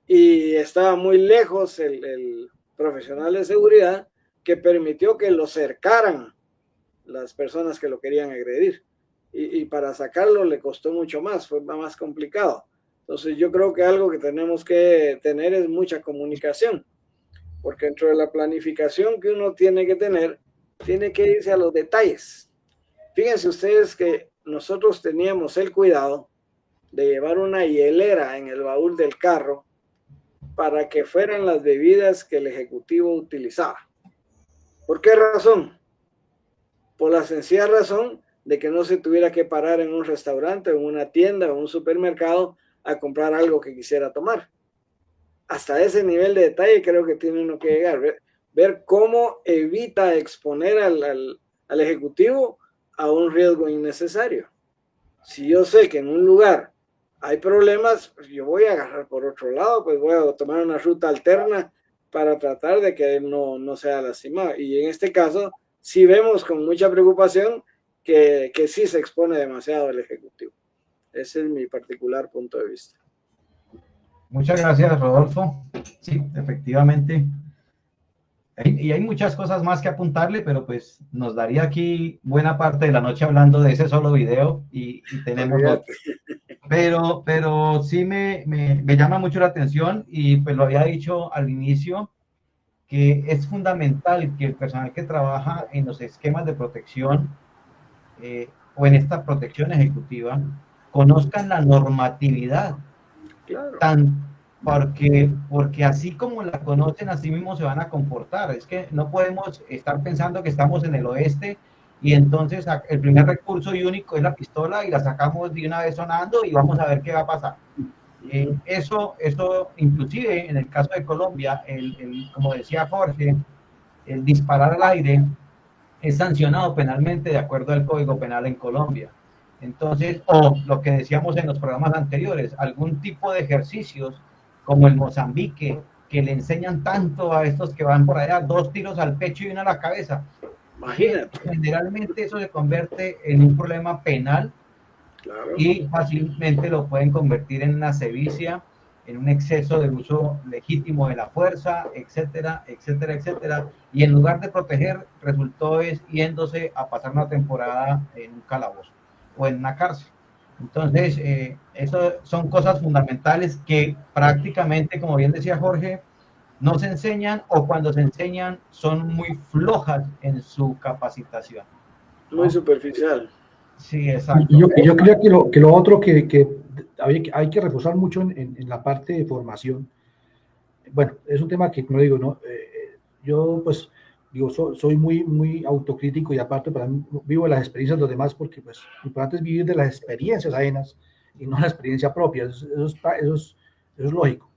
y estaba muy lejos el profesional de seguridad que permitió que lo cercaran las personas que lo querían agredir, y para sacarlo le costó mucho más, fue más complicado. Entonces yo creo que algo que tenemos que tener es mucha comunicación, porque dentro de la planificación que uno tiene que tener, tiene que irse a los detalles. Fíjense ustedes que nosotros teníamos el cuidado de llevar una hielera en el baúl del carro para que fueran las bebidas que el ejecutivo utilizaba. ¿Por qué razón? Por la sencilla razón de que no se tuviera que parar en un restaurante, en una tienda o en un supermercado a comprar algo que quisiera tomar. Hasta ese nivel de detalle creo que tiene uno que llegar, ver cómo evita exponer al ejecutivo a un riesgo innecesario. Si yo sé que en un lugar hay problemas, pues yo voy a agarrar por otro lado, pues voy a tomar una ruta alterna para tratar de que no sea lastimado. Y en este caso, sí vemos con mucha preocupación que sí se expone demasiado el ejecutivo. Ese es mi particular punto de vista. Muchas gracias, Rodolfo. Sí, efectivamente, Y hay muchas cosas más que apuntarle, pero pues nos daría aquí buena parte de la noche hablando de ese solo video y tenemos otro. Pero sí me llama mucho la atención y pues lo había dicho al inicio, que es fundamental que el personal que trabaja en los esquemas de protección o en esta protección ejecutiva conozcan la normatividad. Claro. Porque así como la conocen, así mismo se van a comportar. Es que no podemos estar pensando que estamos en el oeste y entonces el primer recurso y único es la pistola y la sacamos de una vez sonando y vamos a ver qué va a pasar. Eso inclusive en el caso de Colombia, como decía Jorge, el disparar al aire es sancionado penalmente de acuerdo al Código Penal en Colombia. Entonces, o lo que decíamos en los programas anteriores, algún tipo de ejercicios como el Mozambique, que le enseñan tanto a estos que van por allá, 2 tiros al pecho y 1 a la cabeza. Imagínate. Generalmente eso se convierte en un problema penal. Claro. Y fácilmente lo pueden convertir en una sevicia, en un exceso de uso legítimo de la fuerza, etcétera, etcétera, etcétera. Y en lugar de proteger, resultó yéndose a pasar una temporada en un calabozo o en una cárcel. Entonces, eso son cosas fundamentales que prácticamente, como bien decía Jorge, no se enseñan, o cuando se enseñan son muy flojas en su capacitación, ¿no? Muy superficial. Sí, exacto. Y yo creo que lo otro que hay que reforzar mucho en la parte de formación, bueno, es un tema que, como digo, ¿no? Yo pues digo, soy muy autocrítico y aparte para mí, vivo de las experiencias de los demás porque pues lo importante es vivir de las experiencias ajenas y no la experiencia propia, eso es lógico.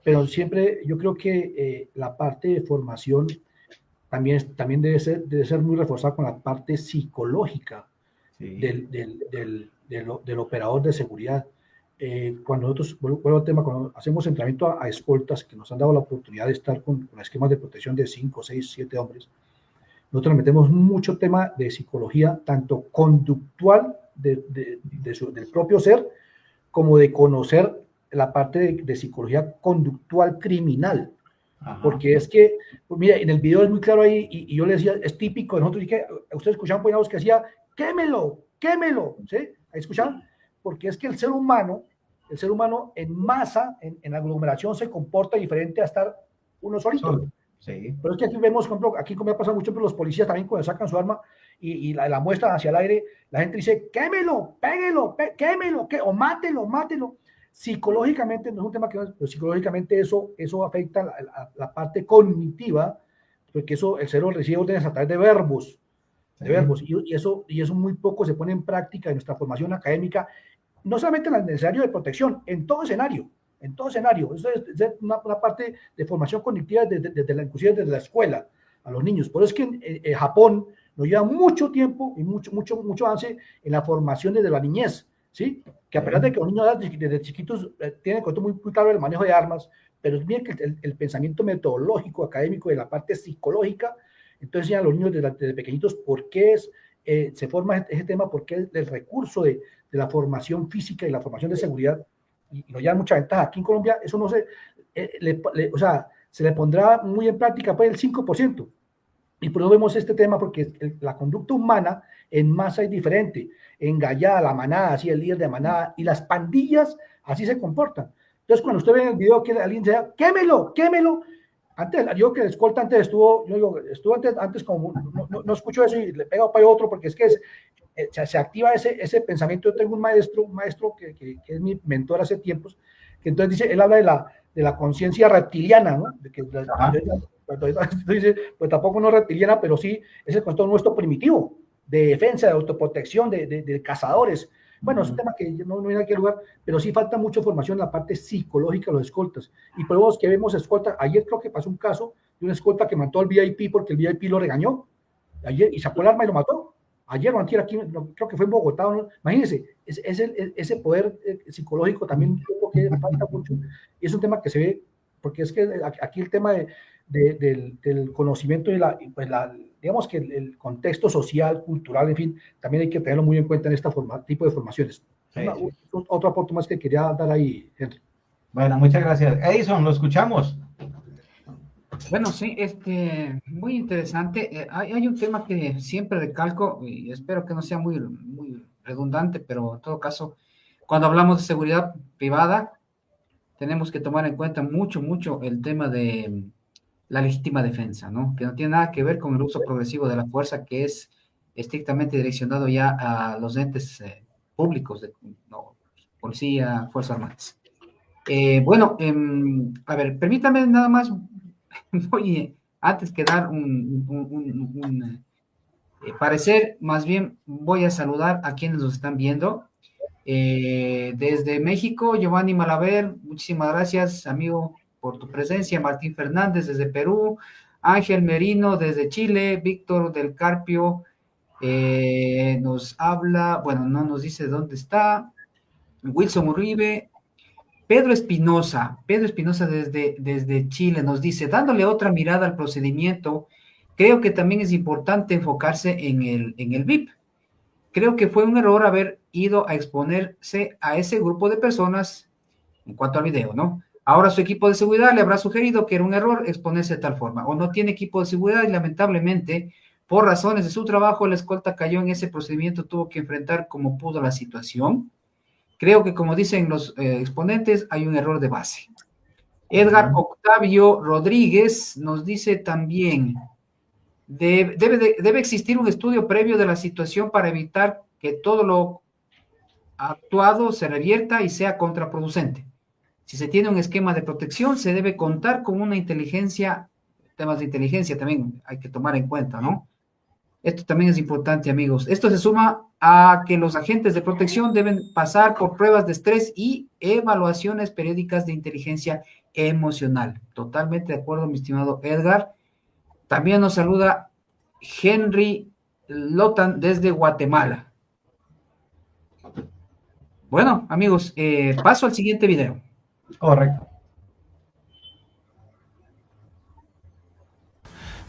Pero siempre yo creo que la parte de formación también debe ser muy reforzada con la parte psicológica. Sí. del operador de seguridad. Cuando nosotros, vuelvo al tema, cuando hacemos entrenamiento a escoltas que nos han dado la oportunidad de estar con esquemas de protección de 5, 6, 7 hombres, nosotros le metemos mucho tema de psicología, tanto conductual del propio ser, como de conocer la parte de psicología conductual criminal. Ajá. Porque es que, pues mira, en el video es muy claro ahí, y yo le decía, es típico de nosotros, y que ustedes escuchaban por una voz que decía, quémelo, ¿sí? ¿Ahí escuchaban? Porque es que el ser humano en masa, en aglomeración, se comporta diferente a estar uno solito. Sí. Pero es que aquí vemos, por ejemplo, aquí como ha pasado mucho, pero los policías también cuando sacan su arma y la muestran hacia el aire, la gente dice, quémelo, péguelo, quémelo, o mátelo. Psicológicamente, no es un tema que, pero psicológicamente eso afecta la parte cognitiva, porque el cerebro recibe órdenes a través de verbos. Y eso muy poco se pone en práctica en nuestra formación académica, no solamente en el escenario de protección, en todo escenario. Eso es una parte de formación cognitiva inclusive desde la escuela a los niños. Por eso es que en Japón nos lleva mucho tiempo y mucho avance en la formación desde la niñez, ¿sí? Que a pesar de que los niños desde chiquitos tienen muy claro el manejo de armas, pero es bien que el pensamiento metodológico, académico de la parte psicológica. Entonces ya a los niños desde pequeñitos por qué se forma ese tema, por qué el recurso de la formación física y la formación de seguridad, y nos lleva mucha ventaja. Aquí en Colombia eso no se le pondrá muy en práctica pues el 5%. Y por eso vemos este tema, porque la conducta humana en masa es diferente. Engallada, la manada, así el líder de manada, y las pandillas así se comportan. Entonces cuando usted ve en el video que alguien dice, quémelo, antes, yo que el escolta antes estuvo antes como, no escucho eso y le pega para otro, porque es que se activa ese pensamiento. Yo tengo un maestro que es mi mentor hace tiempos, que entonces dice, él habla de la conciencia reptiliana, ¿no? De que dice, pues tampoco no reptiliana, pero sí es el concepto nuestro primitivo, de defensa, de autoprotección, de cazadores. Bueno, es un tema que no viene aquí al lugar, pero sí falta mucha formación en la parte psicológica de los escoltas. Y por eso que vemos escoltas, ayer creo que pasó un caso de una escolta que mató al VIP porque el VIP lo regañó, ayer, y sacó el arma y lo mató. Ayer o antier aquí, creo que fue en Bogotá, ¿no? Imagínense, ese poder psicológico también creo que falta mucho, y es un tema que se ve, porque es que aquí el tema del conocimiento y digamos que el contexto social, cultural, en fin, también hay que tenerlo muy en cuenta en este tipo de formaciones. Sí. Otro aporte más que quería dar ahí, Henry. Bueno, muchas gracias. Edison, lo escuchamos. Bueno, sí, muy interesante. Hay un tema que siempre recalco y espero que no sea muy redundante, pero en todo caso, cuando hablamos de seguridad privada, tenemos que tomar en cuenta mucho el tema de la legítima defensa, ¿no? Que no tiene nada que ver con el uso progresivo de la fuerza, que es estrictamente direccionado ya a los entes públicos, no, policía, Fuerzas Armadas. Bueno, a ver, permítame nada más, oye, antes que dar un parecer, más bien voy a saludar a quienes nos están viendo. Desde México, Giovanni Malaver, muchísimas gracias, amigo, por tu presencia. Martín Fernández desde Perú, Ángel Merino desde Chile, Víctor del Carpio nos habla, bueno, no nos dice dónde está, Wilson Uribe, Pedro Espinosa desde Chile nos dice, dándole otra mirada al procedimiento, creo que también es importante enfocarse en el VIP. Creo que fue un error haber ido a exponerse a ese grupo de personas en cuanto al video, ¿no? Ahora su equipo de seguridad le habrá sugerido que era un error exponerse de tal forma, o no tiene equipo de seguridad y lamentablemente, por razones de su trabajo, la escolta cayó en ese procedimiento, tuvo que enfrentar como pudo la situación. Creo que, como dicen los exponentes, hay un error de base. Edgar Octavio Rodríguez nos dice también, debe existir un estudio previo de la situación para evitar que todo lo actuado se revierta y sea contraproducente. Si se tiene un esquema de protección, se debe contar con una inteligencia, temas de inteligencia también hay que tomar en cuenta, ¿no? Esto también es importante, amigos. Esto se suma a que los agentes de protección deben pasar por pruebas de estrés y evaluaciones periódicas de inteligencia emocional. Totalmente de acuerdo, mi estimado Edgar. También nos saluda Henry Lotan desde Guatemala. Bueno, amigos, paso al siguiente video. Correcto.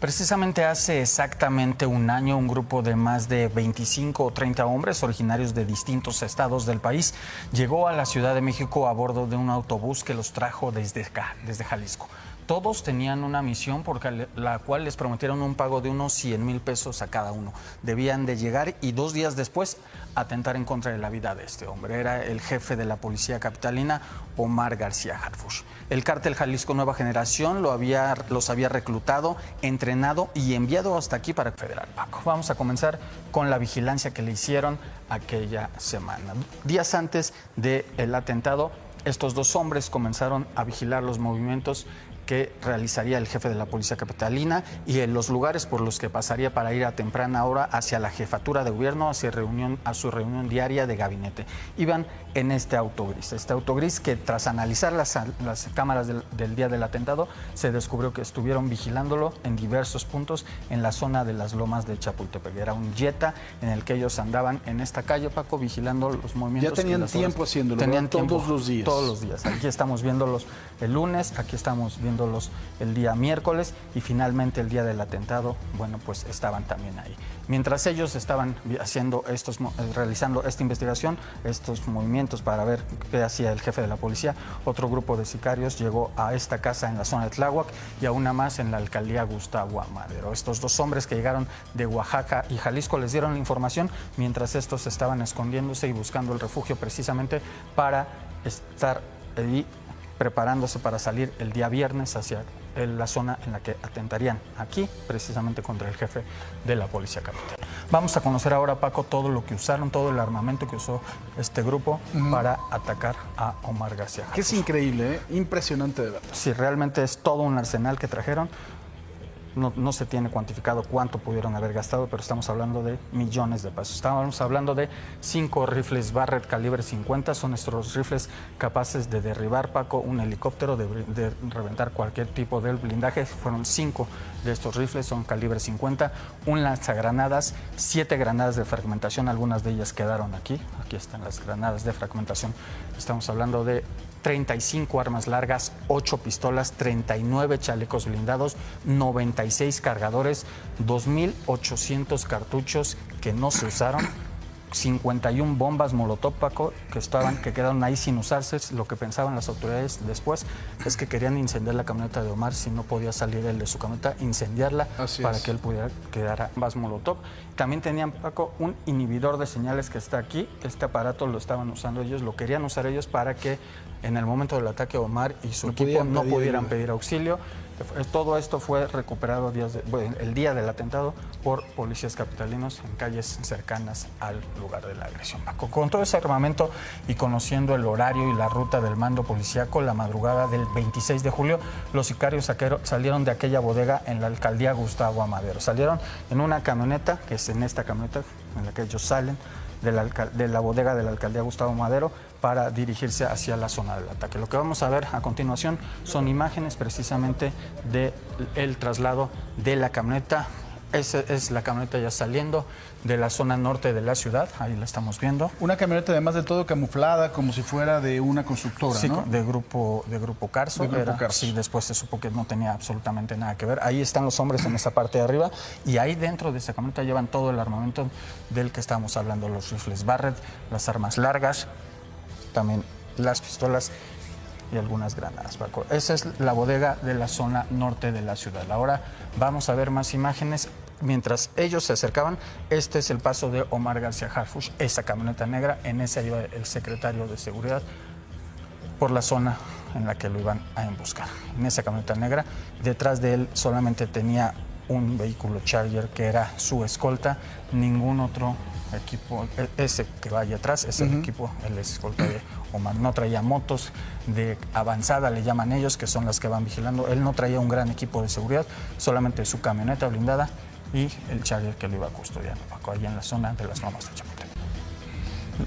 Precisamente hace exactamente un año, un grupo de más de 25 o 30 hombres originarios de distintos estados del país llegó a la Ciudad de México a bordo de un autobús que los trajo desde Jalisco. Todos tenían una misión por la cual les prometieron un pago de unos 100,000 pesos a cada uno. Debían de llegar y 2 días después atentar en contra de la vida de este hombre. Era el jefe de la policía capitalina, Omar García Harfuch. El cártel Jalisco Nueva Generación los había reclutado, entrenado y enviado hasta aquí para Federal Paco. Vamos a comenzar con la vigilancia que le hicieron aquella semana. Días antes del atentado, estos 2 hombres comenzaron a vigilar los movimientos que realizaría el jefe de la policía capitalina y en los lugares por los que pasaría para ir a temprana hora hacia la jefatura de gobierno, a su reunión diaria de gabinete. Iban en este auto gris que tras analizar las cámaras del día del atentado, se descubrió que estuvieron vigilándolo en diversos puntos en la zona de las lomas de Chapultepec. Era un Jetta en el que ellos andaban en esta calle, Paco, vigilando los movimientos. Ya tenían tiempo haciéndolo, tenían todos los días. Todos los días. Aquí estamos viéndolos el lunes, aquí estamos viéndolos el día miércoles y finalmente el día del atentado, bueno, pues estaban también ahí. Mientras ellos estaban realizando esta investigación, estos movimientos para ver qué hacía el jefe de la policía, otro grupo de sicarios llegó a esta casa en la zona de Tláhuac y a una más en la alcaldía Gustavo Amadero. Estos 2 hombres que llegaron de Oaxaca y Jalisco les dieron la información mientras estos estaban escondiéndose y buscando el refugio precisamente para estar ahí preparándose para salir el día viernes hacia la zona en la que atentarían aquí, precisamente contra el jefe de la policía capital. Vamos a conocer ahora, Paco, todo lo que usaron, todo el armamento que usó este grupo para atacar a Omar García Harfuch. Que es increíble, impresionante de verdad. Sí, realmente es todo un arsenal que trajeron. No se tiene cuantificado cuánto pudieron haber gastado, pero estamos hablando de millones de pesos. Estamos hablando de 5 rifles Barrett calibre 50, son estos rifles capaces de derribar, Paco, un helicóptero, de reventar cualquier tipo de blindaje. Fueron 5 de estos rifles, son calibre 50, un lanzagranadas, 7 granadas de fragmentación, algunas de ellas quedaron aquí están las granadas de fragmentación. Estamos hablando de 35 armas largas, 8 pistolas, 39 chalecos blindados, 96 cargadores, 2,800 cartuchos que no se usaron, 51 bombas molotov, Paco, que quedaron ahí sin usarse. Lo que pensaban las autoridades después es que querían incendiar la camioneta de Omar si no podía salir él de su camioneta, incendiarla para que él pudiera quedar bombas molotov. También tenían, Paco, un inhibidor de señales que está aquí. Este aparato lo estaban usando ellos, lo querían usar ellos para que en el momento del ataque Omar y su equipo no pudieran pedir auxilio. Todo esto fue recuperado el día del atentado por policías capitalinos en calles cercanas al lugar de la agresión. Con todo ese armamento y conociendo el horario y la ruta del mando policíaco, la madrugada del 26 de julio, los sicarios salieron de aquella bodega en la alcaldía Gustavo Amadero. Salieron en una camioneta, que es en esta camioneta en la que ellos salen de la bodega de la alcaldía Gustavo Amadero, para dirigirse hacia la zona del ataque. Lo que vamos a ver a continuación son imágenes precisamente del traslado de la camioneta. Esa es la camioneta ya saliendo de la zona norte de la ciudad, ahí la estamos viendo. Una camioneta además de todo camuflada, como si fuera de una constructora, sí, ¿no? de grupo Carso. Sí, después se supo que no tenía absolutamente nada que ver. Ahí están los hombres en esa parte de arriba y ahí dentro de esa camioneta llevan todo el armamento del que estamos hablando, los rifles Barrett, las armas largas, también las pistolas y algunas granadas, Paco. Esa es la bodega de la zona norte de la ciudad. Ahora vamos a ver más imágenes. Mientras ellos se acercaban, este es el paso de Omar García Harfuch, esa camioneta negra, en esa iba el secretario de Seguridad por la zona en la que lo iban a emboscar. En esa camioneta negra, detrás de él solamente tenía un vehículo Charger que era su escolta, ningún otro equipo. Ese que va allá atrás es el equipo, el escolta de Omar. No traía motos de avanzada, le llaman ellos, que son las que van vigilando. Él no traía un gran equipo de seguridad, solamente su camioneta blindada y el Charger que lo iba custodiando, Paco, allá en la zona de las Lomas de Chapultepec.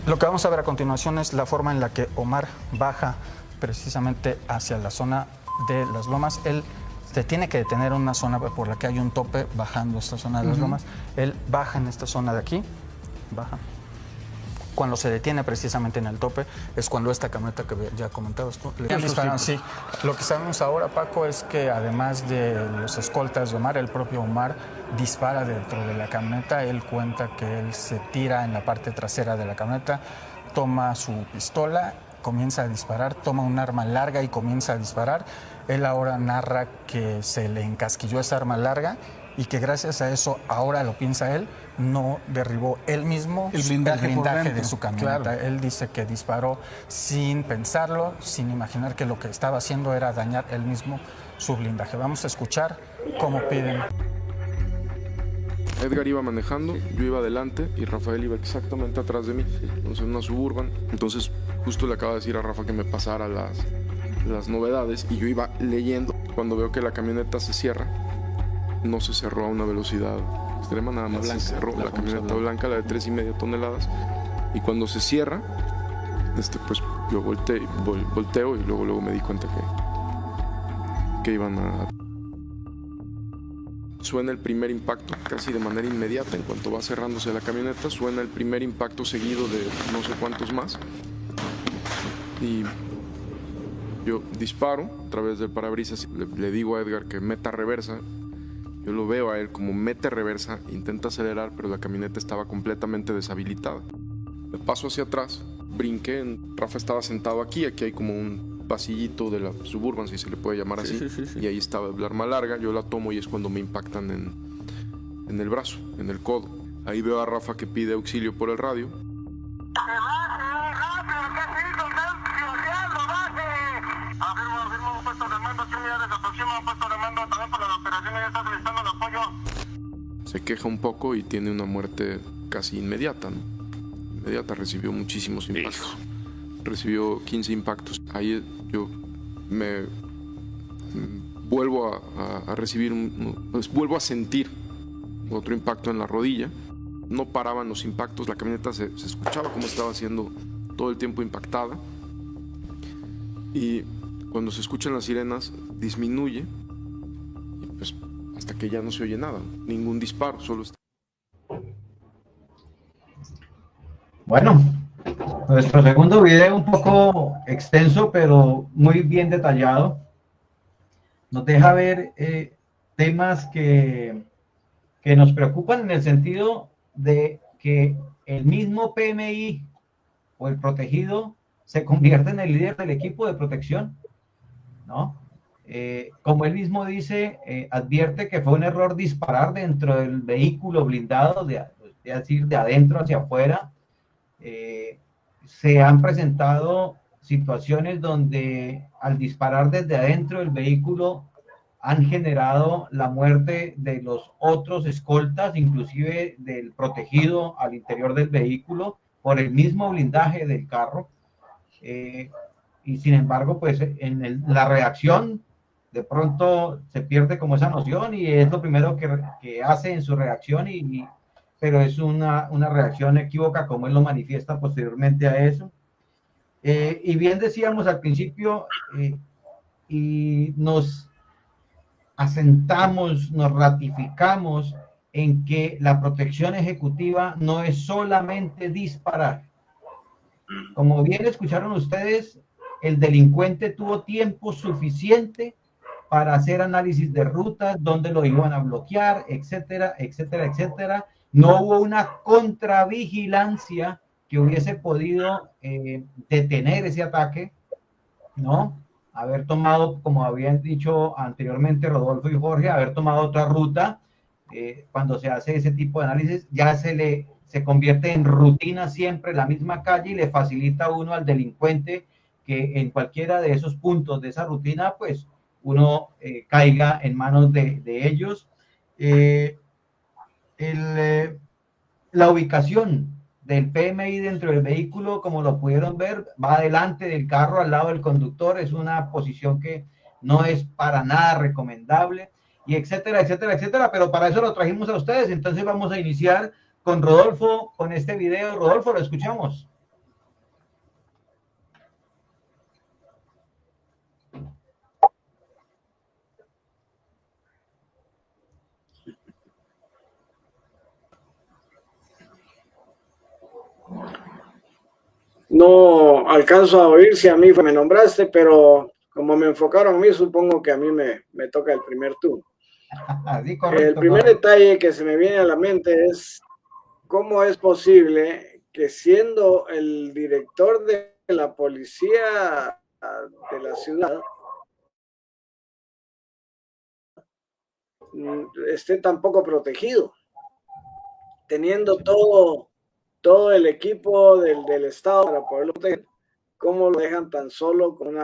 Lo que vamos a ver a continuación es la forma en la que Omar baja precisamente hacia la zona de las Lomas. Él se tiene que detener en una zona por la que hay un tope bajando esta zona de las Lomas. Él baja en esta zona de aquí, baja. Cuando se detiene precisamente en el tope es cuando esta camioneta que ya comentabas tú le disparan. Sí. Lo que sabemos ahora, Paco, es que además de los escoltas de Omar, el propio Omar dispara dentro de la camioneta. Él cuenta que él se tira en la parte trasera de la camioneta, toma su pistola, comienza a disparar, toma un arma larga y comienza a disparar. Él ahora narra que se le encasquilló esa arma larga y que gracias a eso, ahora lo piensa él, no derribó él mismo el blindaje de su camioneta. Claro. Él dice que disparó sin pensarlo, sin imaginar que lo que estaba haciendo era dañar él mismo su blindaje. Vamos a escuchar cómo piden. Edgar iba manejando, yo iba adelante y Rafael iba exactamente atrás de mí, entonces en una Suburban. Entonces justo le acabo de decir a Rafa que me pasara las novedades y yo iba leyendo. Cuando veo que la camioneta se cierra, no se cerró a una velocidad extrema, nada más se cerró la camioneta blanca, la de 3,5 toneladas. Y cuando se cierra, pues yo volteo y luego me di cuenta que iban a... Suena el primer impacto casi de manera inmediata. En cuanto va cerrándose la camioneta, suena el primer impacto seguido de no sé cuántos más. Y yo disparo a través del parabrisas. Le digo a Edgar que meta reversa. Yo lo veo a él como mete reversa, intenta acelerar, pero la camioneta estaba completamente deshabilitada. Me paso hacia atrás, brinqué. Rafa estaba sentado aquí hay como un pasillito de la Suburban, si se le puede llamar así. Sí. Y ahí estaba el arma larga, yo la tomo y es cuando me impactan en el brazo, en el codo. Ahí veo a Rafa que pide auxilio por el radio. Se queja un poco y tiene una muerte casi inmediata, ¿no? Inmediata, recibió muchísimos impactos. Recibió 15 impactos. Ahí yo me vuelvo a recibir, pues vuelvo a sentir otro impacto en la rodilla. No paraban los impactos, la camioneta se escuchaba como estaba siendo todo el tiempo impactada. Y cuando se escuchan las sirenas, disminuye. Y pues hasta que ya no se oye nada, ningún disparo, solo está. Bueno, nuestro segundo video un poco extenso, pero muy bien detallado. Nos deja ver temas que nos preocupan en el sentido de que el mismo PMI o el protegido se convierte en el líder del equipo de protección, ¿no? Como él mismo dice, advierte que fue un error disparar dentro del vehículo blindado, es decir, de adentro hacia afuera. Se han presentado situaciones donde al disparar desde adentro del vehículo han generado la muerte de los otros escoltas, inclusive del protegido al interior del vehículo, por el mismo blindaje del carro. Y sin embargo, pues en la reacción, de pronto se pierde como esa noción y es lo primero que hace en su reacción, pero es una reacción equívoca, como él lo manifiesta posteriormente a eso. Y bien decíamos al principio, y nos asentamos, nos ratificamos en que la protección ejecutiva no es solamente disparar. Como bien escucharon ustedes, el delincuente tuvo tiempo suficiente para hacer análisis de rutas, dónde lo iban a bloquear, etcétera, etcétera, etcétera. No hubo una contravigilancia que hubiese podido detener ese ataque, ¿no? Haber tomado, como habían dicho anteriormente Rodolfo y Jorge, haber tomado otra ruta. Cuando se hace ese tipo de análisis, ya se convierte en rutina siempre la misma calle y le facilita a uno al delincuente que en cualquiera de esos puntos de esa rutina, pues uno caiga en manos de ellos. La ubicación del PMI dentro del vehículo, como lo pudieron ver, va delante del carro, al lado del conductor. Es una posición que no es para nada recomendable, y etcétera, etcétera, etcétera. Pero para eso lo trajimos a ustedes. Entonces vamos a iniciar con Rodolfo, con este video. Rodolfo, lo escuchamos. No alcanzo a oír si a mí me nombraste, pero como me enfocaron a mí, supongo que a mí me toca el primer turno. Sí, correcto, el primer detalle que se me viene a la mente es cómo es posible que, siendo el director de la policía de la ciudad, esté tan poco protegido, teniendo todo el equipo del Estado para poderlo proteger. ¿Cómo lo dejan tan solo con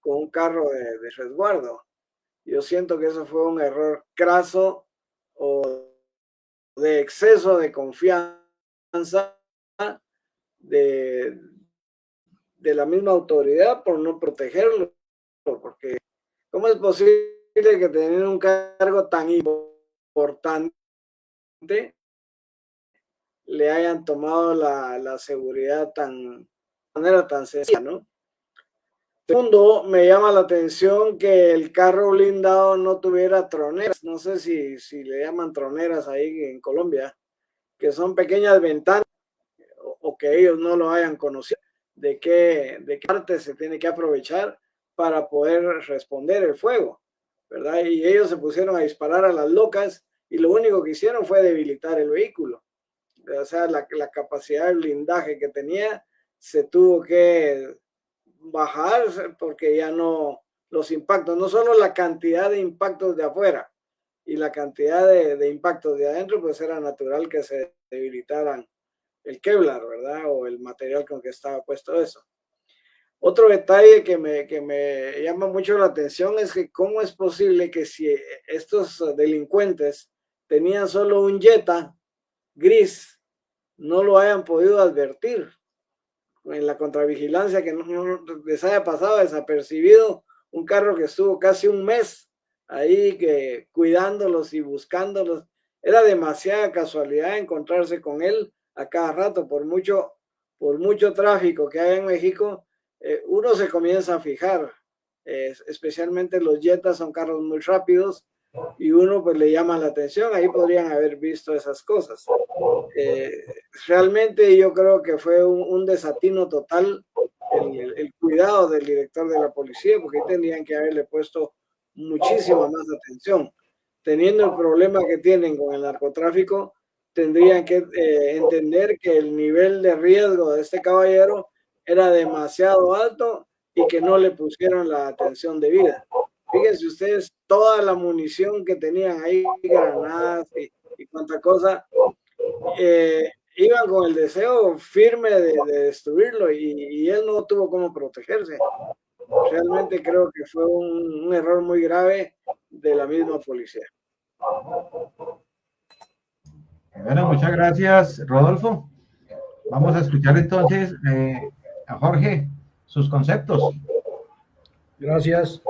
un carro de resguardo? Yo siento que eso fue un error craso o de exceso de confianza de la misma autoridad por no protegerlo, porque ¿cómo es posible que teniendo un cargo tan importante le hayan tomado la seguridad de manera tan sencilla, ¿no? Segundo, me llama la atención que el carro blindado no tuviera troneras. No sé si le llaman troneras ahí en Colombia, que son pequeñas ventanas, o que ellos no lo hayan conocido, de qué parte se tiene que aprovechar para poder responder el fuego, ¿verdad? Y ellos se pusieron a disparar a las locas y lo único que hicieron fue debilitar el vehículo. O sea, la capacidad de blindaje que tenía se tuvo que bajar porque ya no, los impactos, no solo la cantidad de impactos de afuera y la cantidad de impactos de adentro, pues era natural que se debilitaran el Kevlar, ¿verdad? O el material con que estaba puesto eso. Otro detalle que me llama mucho la atención es que cómo es posible que, si estos delincuentes tenían solo un Jetta gris, no lo hayan podido advertir en la contravigilancia, que no les haya pasado desapercibido un carro que estuvo casi un mes ahí cuidándolos y buscándolos. Era demasiada casualidad encontrarse con él a cada rato. Por mucho tráfico que hay en México, uno se comienza a fijar, especialmente los Jetas son carros muy rápidos y uno pues le llama la atención. Ahí podrían haber visto esas cosas. Realmente yo creo que fue un desatino total el cuidado del director de la policía, porque tendrían que haberle puesto muchísima más atención. Teniendo el problema que tienen con el narcotráfico, tendrían que entender que el nivel de riesgo de este caballero era demasiado alto y que no le pusieron la atención debida. Fíjense ustedes toda la munición que tenían ahí, granadas y cuánta cosa, iban con el deseo firme de destruirlo y él no tuvo cómo protegerse. Realmente creo que fue un error muy grave de la misma policía. Bueno, muchas gracias, Rodolfo. Vamos a escuchar entonces a Jorge sus conceptos. Gracias.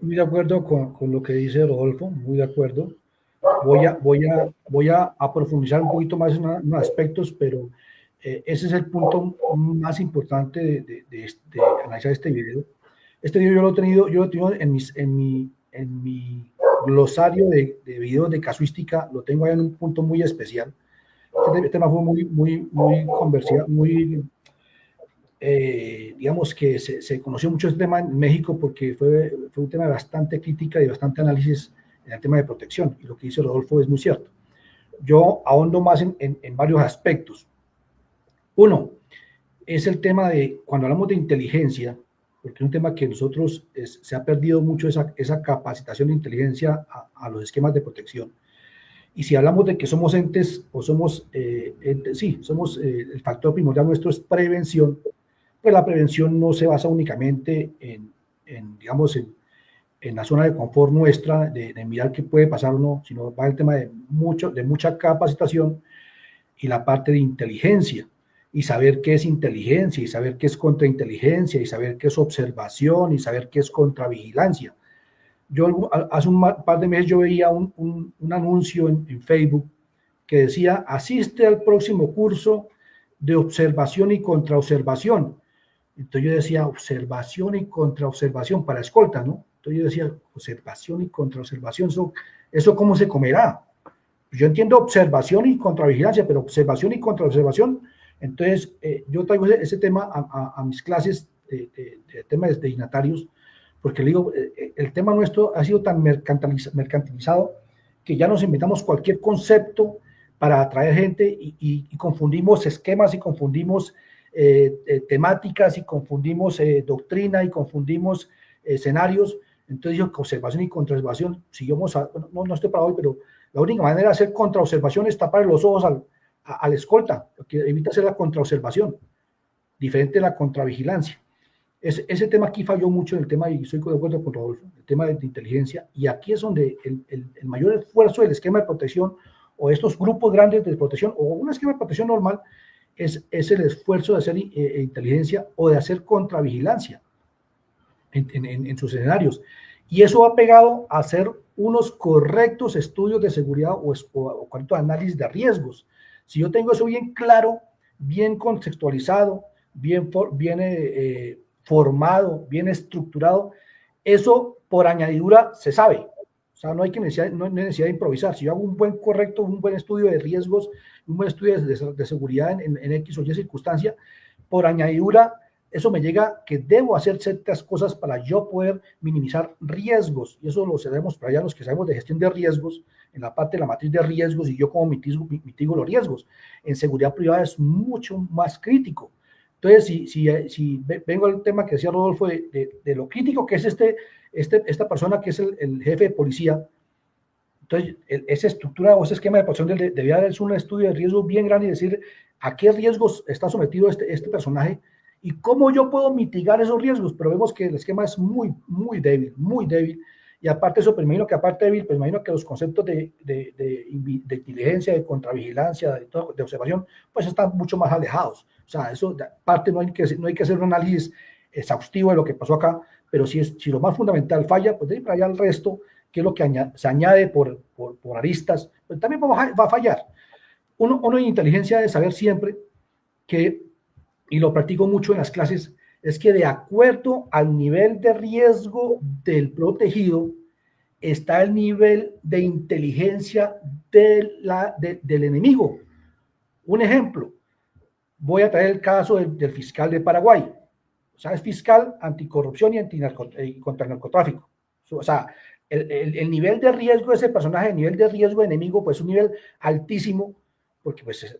Muy de acuerdo con lo que dice Rodolfo, muy de acuerdo. Voy a profundizar un poquito más en unos aspectos, pero ese es el punto más importante de analizar este video. Este video yo lo he tenido en mi glosario de videos de casuística, lo tengo ahí en un punto muy especial. Este tema fue muy conversivo, digamos que se conoció mucho este tema en México porque fue un tema de bastante crítica y bastante análisis en el tema de protección, y lo que dice Rodolfo es muy cierto. Yo ahondo más en varios aspectos. Uno, es el tema de, cuando hablamos de inteligencia, porque es un tema que nosotros se ha perdido mucho esa capacitación de inteligencia a los esquemas de protección. Y si hablamos de que somos entes, o somos, somos el factor primordial nuestro es prevención, pues la prevención no se basa únicamente digamos, en la zona de confort nuestra, de mirar qué puede pasar o no, sino va el tema de mucha capacitación y la parte de inteligencia, y saber qué es inteligencia, y saber qué es contrainteligencia, y saber qué es observación, y saber qué es contravigilancia. Yo hace un par de meses yo veía un anuncio en Facebook que decía: asiste al próximo curso de observación y contraobservación. Entonces yo decía, observación y contraobservación para escolta, ¿no? Entonces yo decía, observación y contraobservación, ¿eso cómo se comerá? Yo entiendo observación y contravigilancia, pero observación y contraobservación. Entonces yo traigo ese tema a mis clases de temas de destinatarios, porque le digo, el tema nuestro ha sido tan mercantilizado que ya nos inventamos cualquier concepto para atraer gente y confundimos esquemas y confundimos temáticas y confundimos doctrina y confundimos escenarios. Entonces yo, observación y contraobservación, si yo no estoy para hoy, pero la única manera de hacer contraobservación es tapar los ojos al escolta, que evita hacer la contraobservación, diferente de la contravigilancia. Ese tema aquí falló mucho en el tema, y estoy de acuerdo con Rodolfo, el tema de inteligencia, y aquí es donde el mayor esfuerzo del esquema de protección, o estos grupos grandes de protección, o un esquema de protección normal, es el esfuerzo de hacer inteligencia o de hacer contravigilancia en sus escenarios. Y eso ha pegado a hacer unos correctos estudios de seguridad o correctos análisis de riesgos. Si yo tengo eso bien claro, bien contextualizado, bien formado, bien estructurado, eso por añadidura se sabe. O sea, no hay necesidad de improvisar. Si yo hago un buen estudio de riesgos, un buen estudio de seguridad en X o Y circunstancia, por añadidura, eso me llega que debo hacer ciertas cosas para yo poder minimizar riesgos. Y eso lo sabemos para allá los que sabemos de gestión de riesgos, en la parte de la matriz de riesgos, y yo cómo mitigo los riesgos. En seguridad privada es mucho más crítico. Entonces, si vengo al tema que decía Rodolfo de lo crítico que es esta persona que es el jefe de policía, entonces esa estructura o ese esquema de protección debía haber un estudio de riesgo bien grande y decir a qué riesgos está sometido este personaje y cómo yo puedo mitigar esos riesgos. Pero vemos que el esquema es muy débil, y aparte de eso, pues imagino que los conceptos de inteligencia, de contravigilancia, de observación, pues están mucho más alejados. O sea, eso aparte no hay que hacer un análisis exhaustivo de lo que pasó acá, pero si lo más fundamental falla, pues de ahí para allá el resto, que es lo que se añade por aristas, pues también va a fallar. Uno en inteligencia debe saber siempre que, y lo practico mucho en las clases, es que de acuerdo al nivel de riesgo del protegido está el nivel de inteligencia del enemigo. Un ejemplo, voy a traer el caso del fiscal de Paraguay. O sea, es fiscal anticorrupción y contra el narcotráfico. O sea, el nivel de riesgo de ese personaje, el nivel de riesgo de enemigo, pues es un nivel altísimo, porque pues es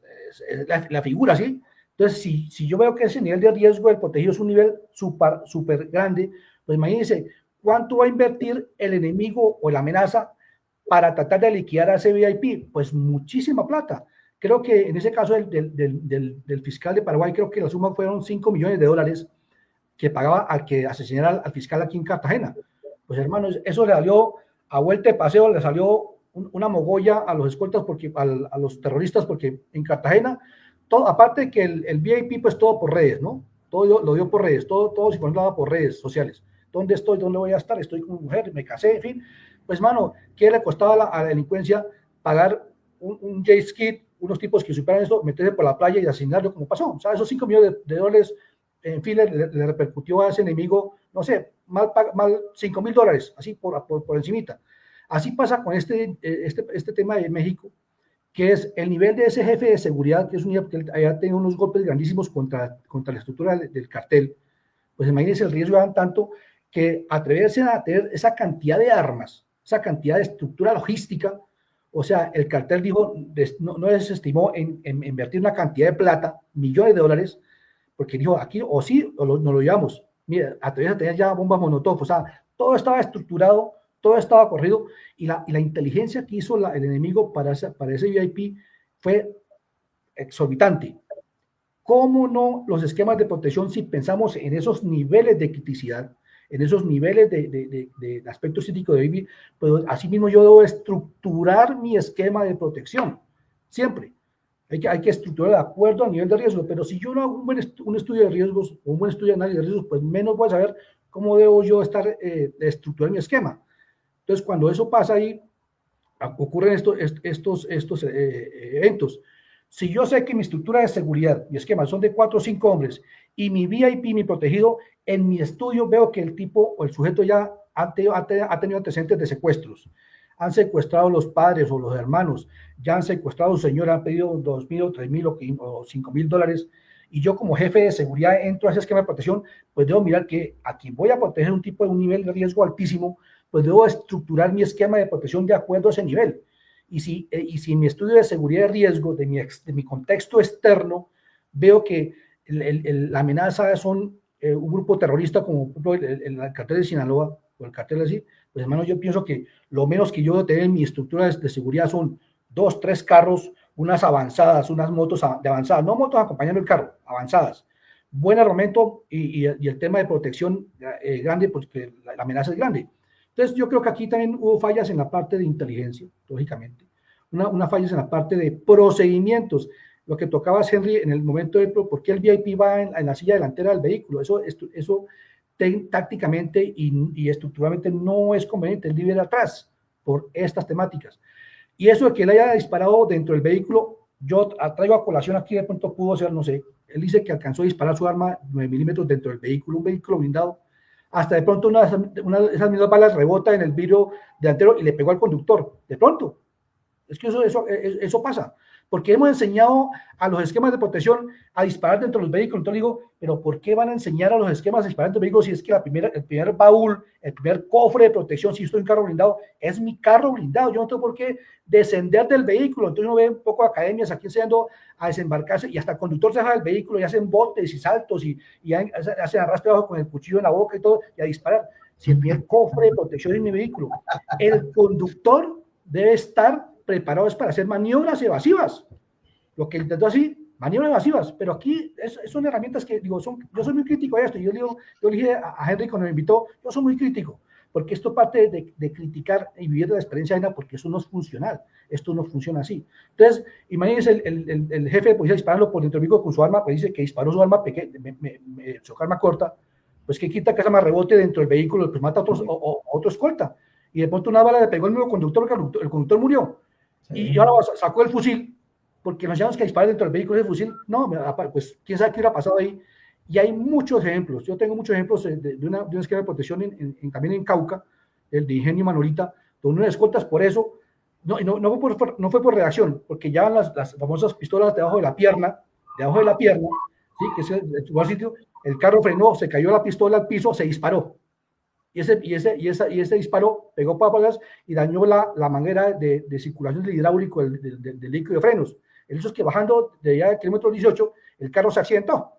la figura, ¿sí? Entonces, si yo veo que ese nivel de riesgo del protegido es un nivel súper grande, pues imagínense, ¿cuánto va a invertir el enemigo o la amenaza para tratar de liquidar a ese VIP? Pues muchísima plata. Creo que en ese caso del fiscal de Paraguay, creo que la suma fueron $5 millones que pagaba al que asesinara al fiscal aquí en Cartagena. Pues hermanos, eso le salió a vuelta de paseo, le salió una mogolla a los escoltas, a los terroristas, porque en Cartagena, todo, aparte de que el VIP, pues todo por redes, ¿no? Todo lo dio por redes, todo se controlaba por redes sociales. ¿Dónde estoy? ¿Dónde voy a estar? Estoy con mujer, me casé, en fin. Pues, mano, ¿qué le costaba a la delincuencia pagar un jet ski, unos tipos que supieran esto, meterse por la playa y asignarlo como pasó? O sea, esos $5 millones, en fin, le repercutió a ese enemigo, no sé, mal $5,000, así por encimita. Así pasa con este tema de México, que es el nivel de ese jefe de seguridad, que es un nivel que haya tenido unos golpes grandísimos contra la estructura del cartel. Pues imagínense el riesgo dan tanto que atreverse a tener esa cantidad de armas, esa cantidad de estructura logística. O sea, el cartel dijo, no desestimó en invertir una cantidad de plata, millones de dólares, porque dijo, aquí o sí, o no lo llevamos. Mira, atreverse a tener ya bombas Molotov. O sea, todo estaba estructurado, todo estaba corrido, y la inteligencia que hizo el enemigo para ese VIP fue exorbitante. ¿Cómo no los esquemas de protección, si pensamos en esos niveles de criticidad, en esos niveles de aspecto crítico de VIP, pues así mismo yo debo estructurar mi esquema de protección, siempre. Hay que estructurar de acuerdo al nivel de riesgo, pero si yo no hago un estudio de riesgos o un buen estudio de análisis de riesgos, pues menos voy a saber cómo debo yo estructurar mi esquema. Entonces, cuando eso pasa ahí, ocurren estos eventos. Si yo sé que mi estructura de seguridad, mi esquema son de 4 o 5 hombres, y mi VIP, mi protegido, en mi estudio veo que el tipo o el sujeto ya ha tenido antecedentes de secuestros, han secuestrado los padres o los hermanos, ya han secuestrado a su señora, han pedido $2,000 o $3,000 o $5,000, y yo como jefe de seguridad entro a ese esquema de protección, pues debo mirar que a quien voy a proteger de un nivel de riesgo altísimo, pues debo estructurar mi esquema de protección de acuerdo a ese nivel. Y si mi estudio de seguridad de riesgo, de mi contexto externo, veo que la amenaza son un grupo terrorista como el cartel de Sinaloa o el cartel así, pues hermano, yo pienso que lo menos que yo debo tener en mi estructura de seguridad son 2, 3 carros, unas avanzadas, unas motos de avanzadas, no motos acompañando el carro, avanzadas, buen armamento y el tema de protección grande, porque la amenaza es grande. Entonces, yo creo que aquí también hubo fallas en la parte de inteligencia, lógicamente, una fallas en la parte de procedimientos. Lo que tocaba Henry en el momento de por qué el VIP va en la silla delantera del vehículo, eso tácticamente y estructuralmente no es conveniente, él debe ir atrás por estas temáticas. Y eso de que él haya disparado dentro del vehículo, yo traigo a colación aquí, de pronto pudo ser, no sé, él dice que alcanzó a disparar su arma 9 milímetros dentro del vehículo, un vehículo blindado, hasta de pronto una de esas mismas balas rebota en el vidrio delantero y le pegó al conductor, de pronto. Es que eso pasa, porque hemos enseñado a los esquemas de protección a disparar dentro de los vehículos. Entonces digo, pero ¿por qué van a enseñar a los esquemas a disparar dentro de los vehículos si es que el primer baúl, el primer cofre de protección, si estoy en carro blindado, es mi carro blindado? Yo no tengo por qué descender del vehículo. Entonces uno ve un poco de academias aquí enseñando a desembarcarse y hasta el conductor se baja del vehículo y hacen botes y saltos y hacen arrastre abajo con el cuchillo en la boca y todo y a disparar. Si el primer cofre de protección es mi vehículo, el conductor debe estar preparados para hacer maniobras evasivas. Lo que intentó así, maniobras evasivas, pero aquí son herramientas que, digo, yo soy muy crítico de esto. Yo le dije a Henry cuando me invitó, yo soy muy crítico, porque esto parte de criticar y vivir de la experiencia ajena, porque eso no es funcional, esto no funciona así. Entonces, imagínense el jefe de policía disparando por dentro del vehículo con su arma, pues dice que disparó su arma pequeña, su arma corta, pues que quita que esa arma rebote dentro del vehículo, pues mata a otro escolta, y de pronto una bala le pegó al mismo conductor, que el conductor murió. Y ahora sacó el fusil, porque nos llamamos que disparar dentro del vehículo ese fusil. No, pues quién sabe qué hubiera pasado ahí. Y hay muchos ejemplos. Yo tengo muchos ejemplos de un esquema de protección también en Cauca, el de Ingenio Manolita, donde unas escoltas por eso, no fue por reacción, porque llevan las famosas pistolas debajo de la pierna, ¿sí? Que es el sitio, el carro frenó, se cayó la pistola al piso, se disparó. Y ese disparo pegó papas y dañó la manguera de circulación del hidráulico del líquido de frenos. El hecho es que bajando de allá del kilómetro 18, el carro se accidentó.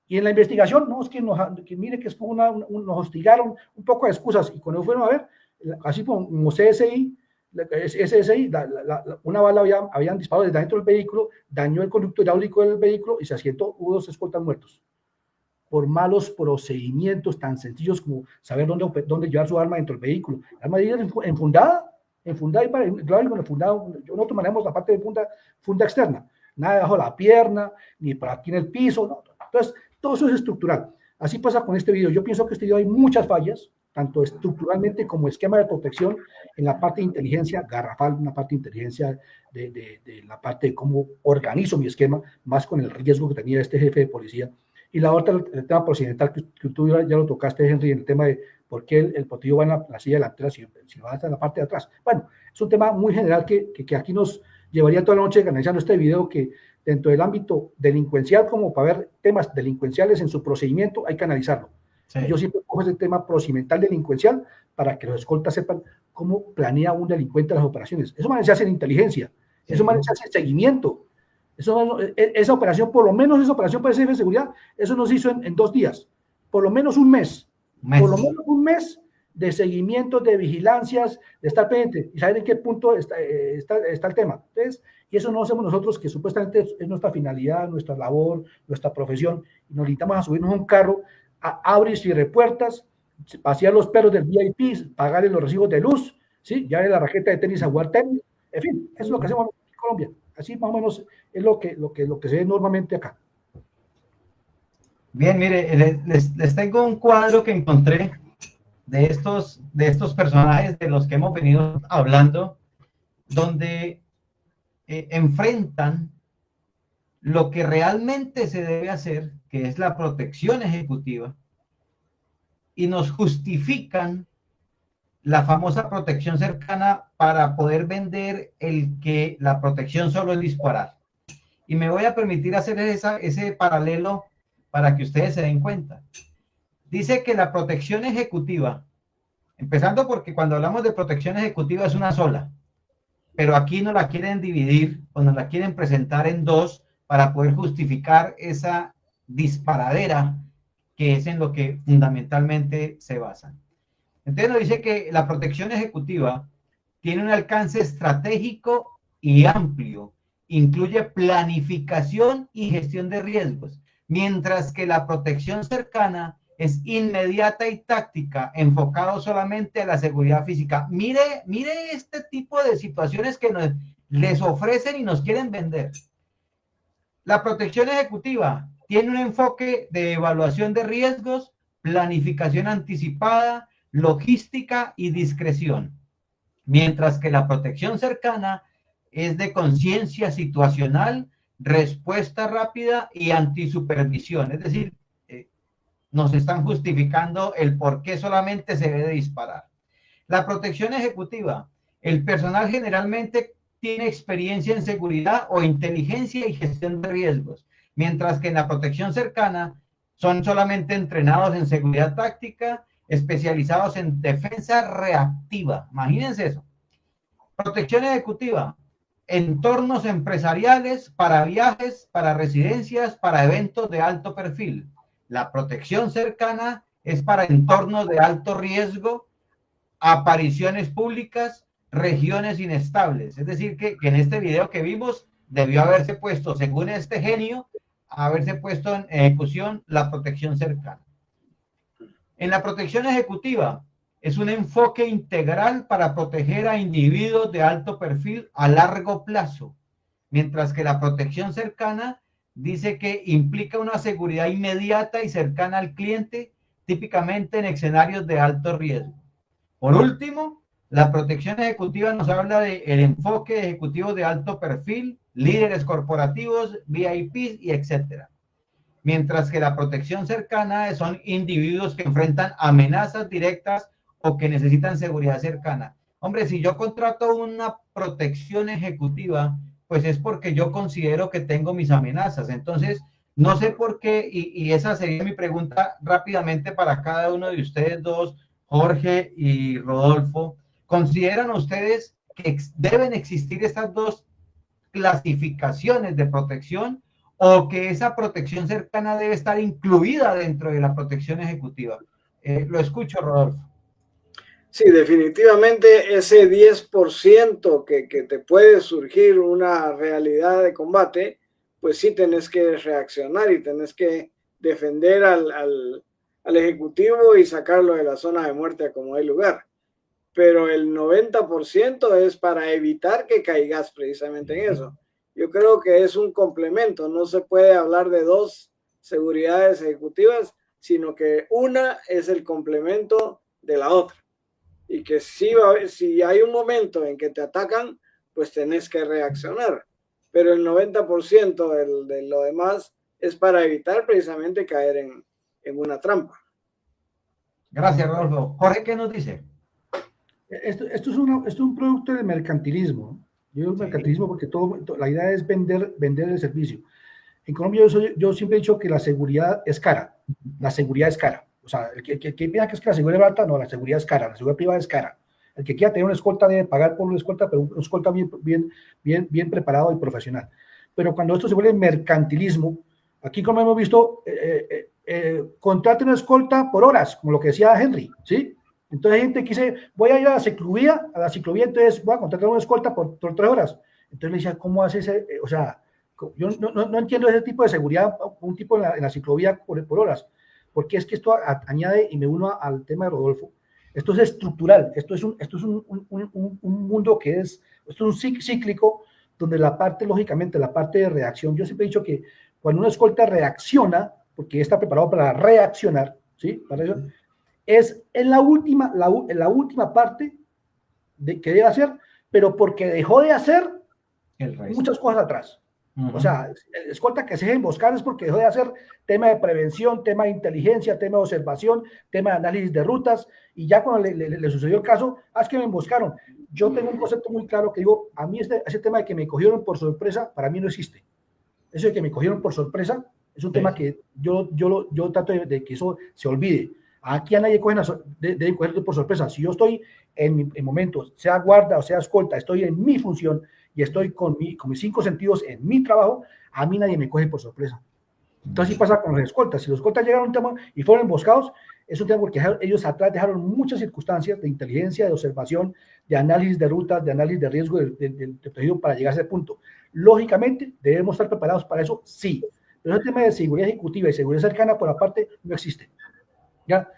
Y en la investigación, no, es que, que mire que es como nos hostigaron, un poco de excusas. Y cuando fueron a ver, así como SSI, una bala habían disparado desde dentro del vehículo, dañó el conducto hidráulico del vehículo y se accidentó, hubo 2 escoltas muertos. Por malos procedimientos tan sencillos como saber dónde llevar su arma dentro del vehículo. La arma enfundada y para enfundado, nosotros manejamos la parte de funda externa, nada debajo de la pierna, ni para aquí en el piso, no. Entonces, todo eso es estructural. Así pasa con este video. Yo pienso que este video hay muchas fallas, tanto estructuralmente como esquema de protección en la parte de inteligencia garrafal, una parte de inteligencia de la parte de cómo organizo mi esquema, más con el riesgo que tenía este jefe de policía. Y la otra, el tema procedimental que tú ya lo tocaste, Henry, en el tema de por qué el potillo va en la silla delantera si va hasta la parte de atrás. Bueno, es un tema muy general que aquí nos llevaría toda la noche analizando este video, que dentro del ámbito delincuencial, como para ver temas delincuenciales en su procedimiento, hay que analizarlo. Sí. Yo siempre cojo ese tema procedimental delincuencial para que los escoltas sepan cómo planea un delincuente las operaciones. Eso se hace en inteligencia, sí. Eso se hace en seguimiento. Esa operación, por lo menos esa operación para el jefe de seguridad, eso nos hizo en 2 días, por lo menos un mes. Por lo menos un mes de seguimiento, de vigilancias, de estar pendiente y saber en qué punto está el tema. Entonces, y eso no hacemos nosotros, que supuestamente es nuestra finalidad, nuestra labor, nuestra profesión, y nos limitamos a subirnos a un carro, a abrir y repuertas, pasear los perros del VIP, pagarle los recibos de luz, ¿sí? Ya de la raqueta de tenis a jugar tenis, en fin, eso es lo que hacemos en Colombia. Así más o menos es lo que se ve normalmente acá. Bien, mire, les tengo un cuadro que encontré de estos personajes de los que hemos venido hablando, donde enfrentan lo que realmente se debe hacer, que es la protección ejecutiva, y nos justifican la famosa protección cercana para poder vender el que la protección solo es disparar. Y me voy a permitir hacer ese paralelo para que ustedes se den cuenta. Dice que la protección ejecutiva, empezando porque cuando hablamos de protección ejecutiva es una sola, pero aquí nos la quieren dividir o nos la quieren presentar en 2 para poder justificar esa disparadera que es en lo que fundamentalmente se basan. Entonces nos dice que la protección ejecutiva tiene un alcance estratégico y amplio, incluye planificación y gestión de riesgos, mientras que la protección cercana es inmediata y táctica, enfocado solamente a la seguridad física. Mire este tipo de situaciones que les ofrecen y nos quieren vender. La protección ejecutiva tiene un enfoque de evaluación de riesgos, planificación anticipada, logística y discreción, mientras que la protección cercana es de conciencia situacional, respuesta rápida y antisupervisión. Es decir, nos están justificando el por qué solamente se debe disparar. La protección ejecutiva, el personal generalmente tiene experiencia en seguridad o inteligencia y gestión de riesgos, mientras que en la protección cercana son solamente entrenados en seguridad táctica, especializados en defensa reactiva. Imagínense eso. Protección ejecutiva, entornos empresariales, para viajes, para residencias, para eventos de alto perfil. La protección cercana es para entornos de alto riesgo, apariciones públicas, regiones inestables. Es decir, que en este video que vimos debió haberse puesto, según este genio, haberse puesto en ejecución la protección cercana. En la protección ejecutiva es un enfoque integral para proteger a individuos de alto perfil a largo plazo, mientras que la protección cercana dice que implica una seguridad inmediata y cercana al cliente, típicamente en escenarios de alto riesgo. Por último, la protección ejecutiva nos habla del enfoque ejecutivo de alto perfil, líderes corporativos, VIPs y etcétera. Mientras que la protección cercana son individuos que enfrentan amenazas directas o que necesitan seguridad cercana. Hombre, si yo contrato una protección ejecutiva, pues es porque yo considero que tengo mis amenazas. Entonces, no sé por qué, y esa sería mi pregunta rápidamente para cada uno de ustedes dos, Jorge y Rodolfo. ¿Consideran ustedes que deben existir estas dos clasificaciones de protección o que esa protección cercana debe estar incluida dentro de la protección ejecutiva. Lo escucho, Rodolfo. Sí, definitivamente ese 10% que te puede surgir una realidad de combate, pues sí tenés que reaccionar y tenés que defender al ejecutivo y sacarlo de la zona de muerte a como hay lugar. Pero el 90% es para evitar que caigas precisamente en eso. Yo creo que es un complemento, no se puede hablar de dos seguridades ejecutivas, sino que una es el complemento de la otra. Y que si hay un momento en que te atacan, pues tenés que reaccionar. Pero el 90% de lo demás es para evitar precisamente caer en una trampa. Gracias, Rodolfo. Jorge, ¿qué nos dice? Esto es un producto del mercantilismo. Yo digo mercantilismo porque la idea es vender el servicio. En Colombia yo siempre he dicho que la seguridad es cara. La seguridad es cara. O sea, el que piensa que es que la seguridad es barata, no, la seguridad es cara. La seguridad privada es cara. El que quiera tener una escolta debe pagar por una escolta, pero una escolta bien preparado y profesional. Pero cuando esto se vuelve mercantilismo, aquí como hemos visto, contrate una escolta por horas, como lo que decía Henry, ¿sí? Entonces hay gente que dice, voy a ir a la ciclovía, entonces voy a contratar una escolta por 3 horas. Entonces le decía, ¿cómo hace ese? O sea, yo no entiendo ese tipo de seguridad, un tipo en la ciclovía por horas, porque es que esto añade, y me uno al tema de Rodolfo, esto es estructural, esto es un mundo que esto es un cíclico, donde lógicamente, la parte de reacción, yo siempre he dicho que cuando una escolta reacciona, porque está preparado para reaccionar, ¿sí? Para eso, es en la última parte que debe hacer, pero porque dejó de hacer muchas cosas atrás. O sea, el escolta que se deja emboscar es porque dejó de hacer tema de prevención, tema de inteligencia, tema de observación, tema de análisis de rutas, y ya cuando le sucedió el caso, es que me emboscaron. Yo tengo un concepto muy claro que digo, a mí ese tema de que me cogieron por sorpresa, para mí no existe. Eso de que me cogieron por sorpresa es un tema que yo trato de que eso se olvide. Aquí a nadie debe cogerlo por sorpresa. Si yo estoy en momentos, sea guarda o sea escolta, estoy en mi función y estoy con mis 5 sentidos en mi trabajo, a mí nadie me coge por sorpresa. Entonces, así pasa con los escoltas. Si los escoltas llegaron a un tema y fueron emboscados, es un tema porque ellos atrás dejaron muchas circunstancias de inteligencia, de observación, de análisis de rutas, de análisis de riesgo del protegido para llegar a ese punto. Lógicamente, debemos estar preparados para eso, sí. Pero el tema de seguridad ejecutiva y seguridad cercana, por aparte, no existe. ¿Ya?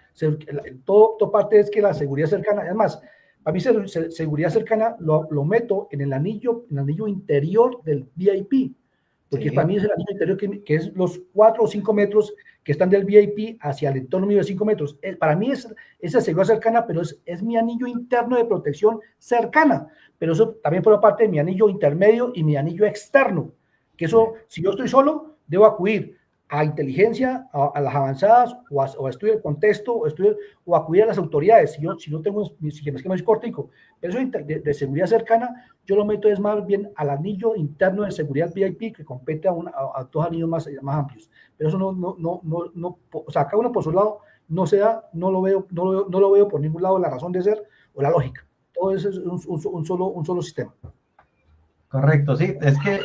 Todo parte es que la seguridad cercana, además, para mí seguridad cercana lo meto en el anillo interior del VIP, porque para mí es el anillo interior que es los 4 o 5 metros que están del VIP hacia el entorno mío de 5 metros. Para mí es esa seguridad cercana, pero es mi anillo interno de protección cercana, pero eso también forma parte de mi anillo intermedio y mi anillo externo, que eso, si yo estoy solo, debo acudir a inteligencia, a las avanzadas, o a estudiar el contexto, o acudir a las autoridades, si no tengo, si me esquema es cortico. Pero eso de seguridad cercana, yo lo meto es más bien al anillo interno de seguridad VIP, que compete a 2 anillos más amplios. Pero eso no, o sea, cada uno por su lado no se da, no lo veo por ningún lado la razón de ser o la lógica. Todo eso es un solo sistema. Correcto, sí, es que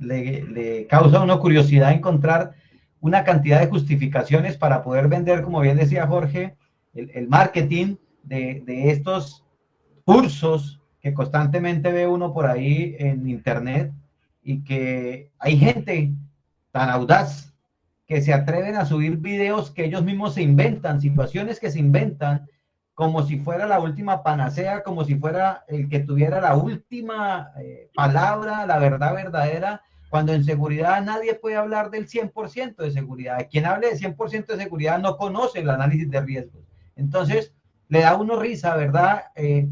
le causa a uno curiosidad encontrar una cantidad de justificaciones para poder vender, como bien decía Jorge, el marketing de estos cursos que constantemente ve uno por ahí en internet, y que hay gente tan audaz que se atreven a subir videos que ellos mismos se inventan, situaciones que se inventan, como si fuera la última panacea, como si fuera el que tuviera la última palabra, la verdad verdadera, cuando en seguridad nadie puede hablar del 100% de seguridad. Quien hable de 100% de seguridad no conoce el análisis de riesgos. Entonces, le da a uno risa, ¿verdad?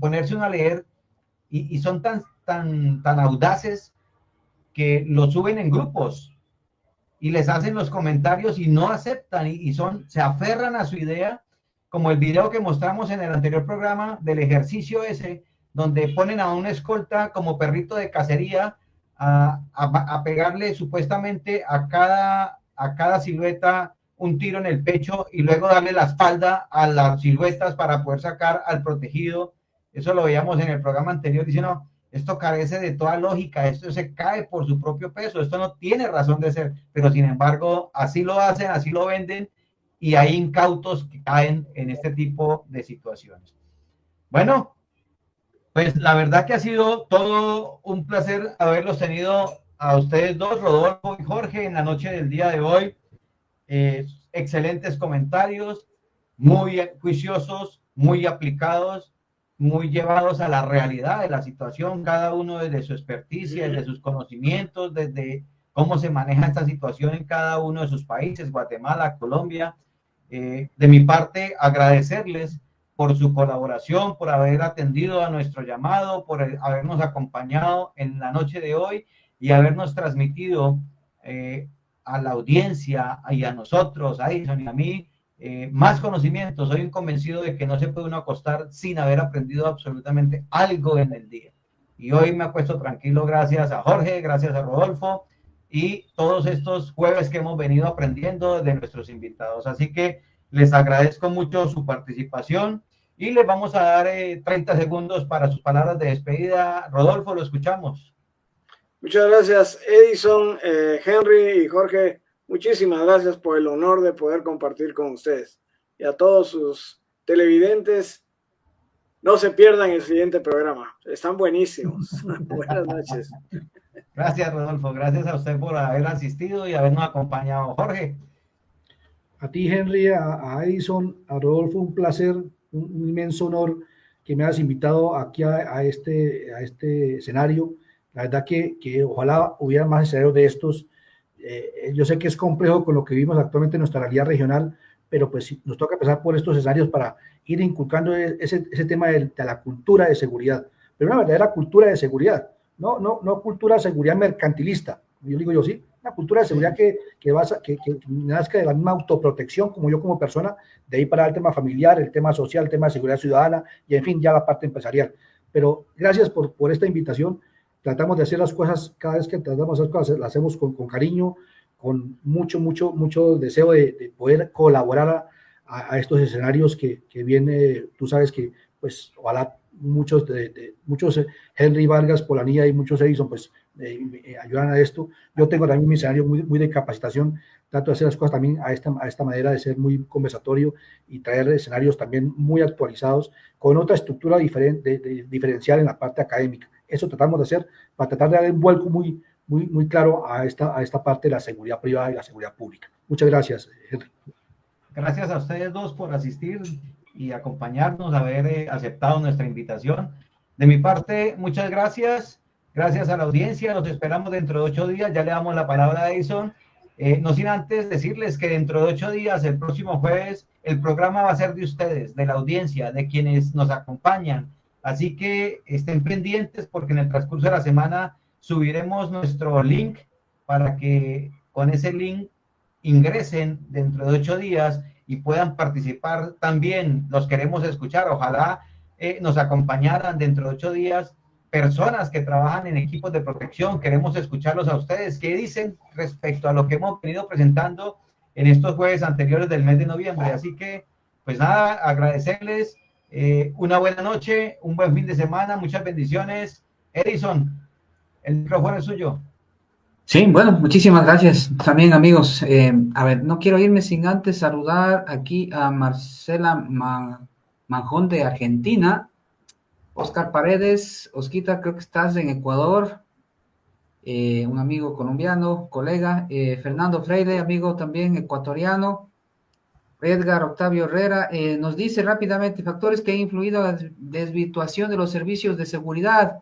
Ponerse uno a leer, y son tan audaces que lo suben en grupos y les hacen los comentarios y no aceptan y se aferran a su idea, como el video que mostramos en el anterior programa del ejercicio ese, donde ponen a un escolta como perrito de cacería a pegarle supuestamente a cada silueta un tiro en el pecho y luego darle la espalda a las siluetas para poder sacar al protegido. Eso lo veíamos en el programa anterior. Dice, no, Esto carece de toda lógica, esto se cae por su propio peso, esto no tiene razón de ser, pero sin embargo así lo hacen, así lo venden y hay incautos que caen en este tipo de situaciones. Bueno, pues la verdad que ha sido todo un placer haberlos tenido a ustedes dos, Rodolfo y Jorge, en la noche del día de hoy. Excelentes comentarios, muy juiciosos, muy aplicados, muy llevados a la realidad de la situación, cada uno desde su experticia, desde sus conocimientos, desde cómo se maneja esta situación en cada uno de sus países, Guatemala, Colombia. De mi parte, agradecerles por su colaboración, por haber atendido a nuestro llamado, por habernos acompañado en la noche de hoy y habernos transmitido a la audiencia y a nosotros, a Edison y a mí, más conocimientos. Soy un convencido de que no se puede uno acostar sin haber aprendido absolutamente algo en el día. Y hoy me acuesto tranquilo gracias a Jorge, gracias a Rodolfo y todos estos jueves que hemos venido aprendiendo de nuestros invitados. Así que les agradezco mucho su participación y les vamos a dar 30 segundos para sus palabras de despedida. Rodolfo, lo escuchamos. Muchas gracias, Edison, Henry y Jorge. Muchísimas gracias por el honor de poder compartir con ustedes. Y a todos sus televidentes, no se pierdan el siguiente programa. Están buenísimos. Buenas noches. Gracias, Rodolfo. Gracias a usted por haber asistido y habernos acompañado. Jorge. A ti, Henry, a Edison, a Rodolfo, un placer, un inmenso honor que me hayas invitado aquí a este escenario. La verdad que ojalá hubiera más escenarios de estos. Yo sé que es complejo con lo que vivimos actualmente en nuestra realidad regional, pero pues nos toca empezar por estos escenarios para ir inculcando ese tema de la cultura de seguridad, pero una verdadera cultura de seguridad, no cultura de seguridad mercantilista, yo digo yo, sí, una cultura de seguridad que nazca de la misma autoprotección, como yo como persona, de ahí para el tema familiar, el tema social, el tema de seguridad ciudadana, y en fin, ya la parte empresarial. Pero gracias por esta invitación. Tratamos de hacer las cosas, cada vez que tratamos de hacer cosas, las hacemos con cariño, con mucho deseo de poder colaborar a estos escenarios que viene, tú sabes que, pues, ojalá muchos Henry Vargas, Polanía y muchos Edison, pues, ayudan a esto. Yo tengo también mi escenario muy de capacitación, trato de hacer las cosas también a esta manera de ser muy conversatorio y traer escenarios también muy actualizados, con otra estructura diferencial en la parte académica. Eso tratamos de hacer para tratar de dar un vuelco muy claro a esta parte de la seguridad privada y la seguridad pública. Muchas gracias, Henry. Gracias a ustedes dos por asistir y acompañarnos, haber aceptado nuestra invitación. De mi parte, muchas gracias. Gracias a la audiencia. Nos esperamos dentro de 8 días. Ya le damos la palabra a Edison. No sin antes decirles que dentro de 8 días, el próximo jueves, el programa va a ser de ustedes, de la audiencia, de quienes nos acompañan. Así que estén pendientes porque en el transcurso de la semana subiremos nuestro link para que con ese link ingresen dentro de 8 días y puedan participar también. Los queremos escuchar. Ojalá nos acompañaran dentro de 8 días personas que trabajan en equipos de protección. Queremos escucharlos a ustedes. ¿Qué dicen respecto a lo que hemos venido presentando en estos jueves anteriores del mes de noviembre? Así que, pues nada, agradecerles. Una buena noche, un buen fin de semana, muchas bendiciones. Edison, el micrófono es suyo. Sí, bueno, muchísimas gracias también, amigos. A ver, no quiero irme sin antes saludar aquí a Marcela Manjón de Argentina, Oscar Paredes, Osquita, creo que estás en Ecuador, un amigo colombiano, colega, Fernando Freire, amigo también ecuatoriano, Edgar Octavio Herrera, nos dice rápidamente factores que han influido a la desvirtuación de los servicios de seguridad,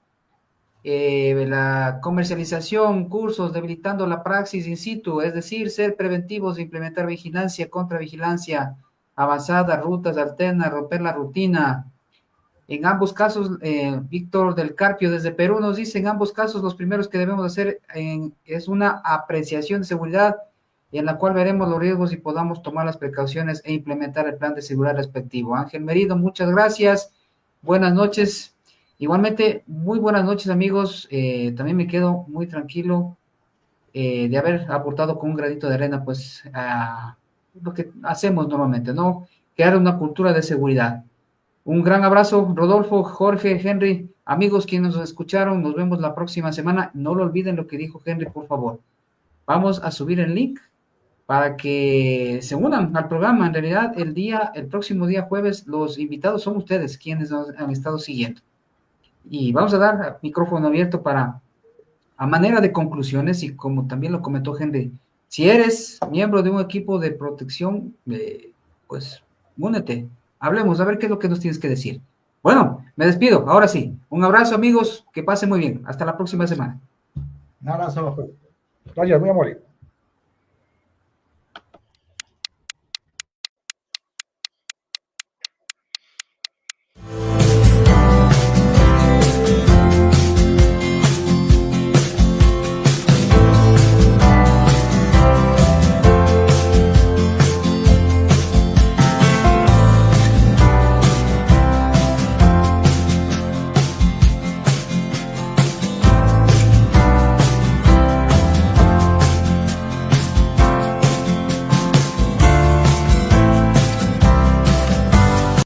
la comercialización, cursos debilitando la praxis in situ, es decir, ser preventivos, implementar vigilancia, contravigilancia avanzada, rutas alternas, romper la rutina. En ambos casos, Víctor del Carpio desde Perú nos dice, en ambos casos los primeros que debemos hacer es una apreciación de seguridad en la cual veremos los riesgos y podamos tomar las precauciones e implementar el plan de seguridad respectivo. Ángel Merido, muchas gracias, buenas noches. Igualmente, muy buenas noches, amigos. También me quedo muy tranquilo de haber aportado con un granito de arena, pues, a lo que hacemos normalmente, ¿no? Crear una cultura de seguridad. Un gran abrazo, Rodolfo, Jorge, Henry, amigos quienes nos escucharon, nos vemos la próxima semana. No lo olviden lo que dijo Henry, por favor. Vamos a subir el link para que se unan al programa. En realidad, el próximo día jueves, los invitados son ustedes quienes nos han estado siguiendo. Y vamos a dar micrófono abierto a manera de conclusiones, y como también lo comentó Henry, si eres miembro de un equipo de protección, pues únete, hablemos, a ver qué es lo que nos tienes que decir. Bueno, me despido, ahora sí, un abrazo amigos, que pasen muy bien, hasta la próxima semana. Un abrazo. Gracias, muy amable.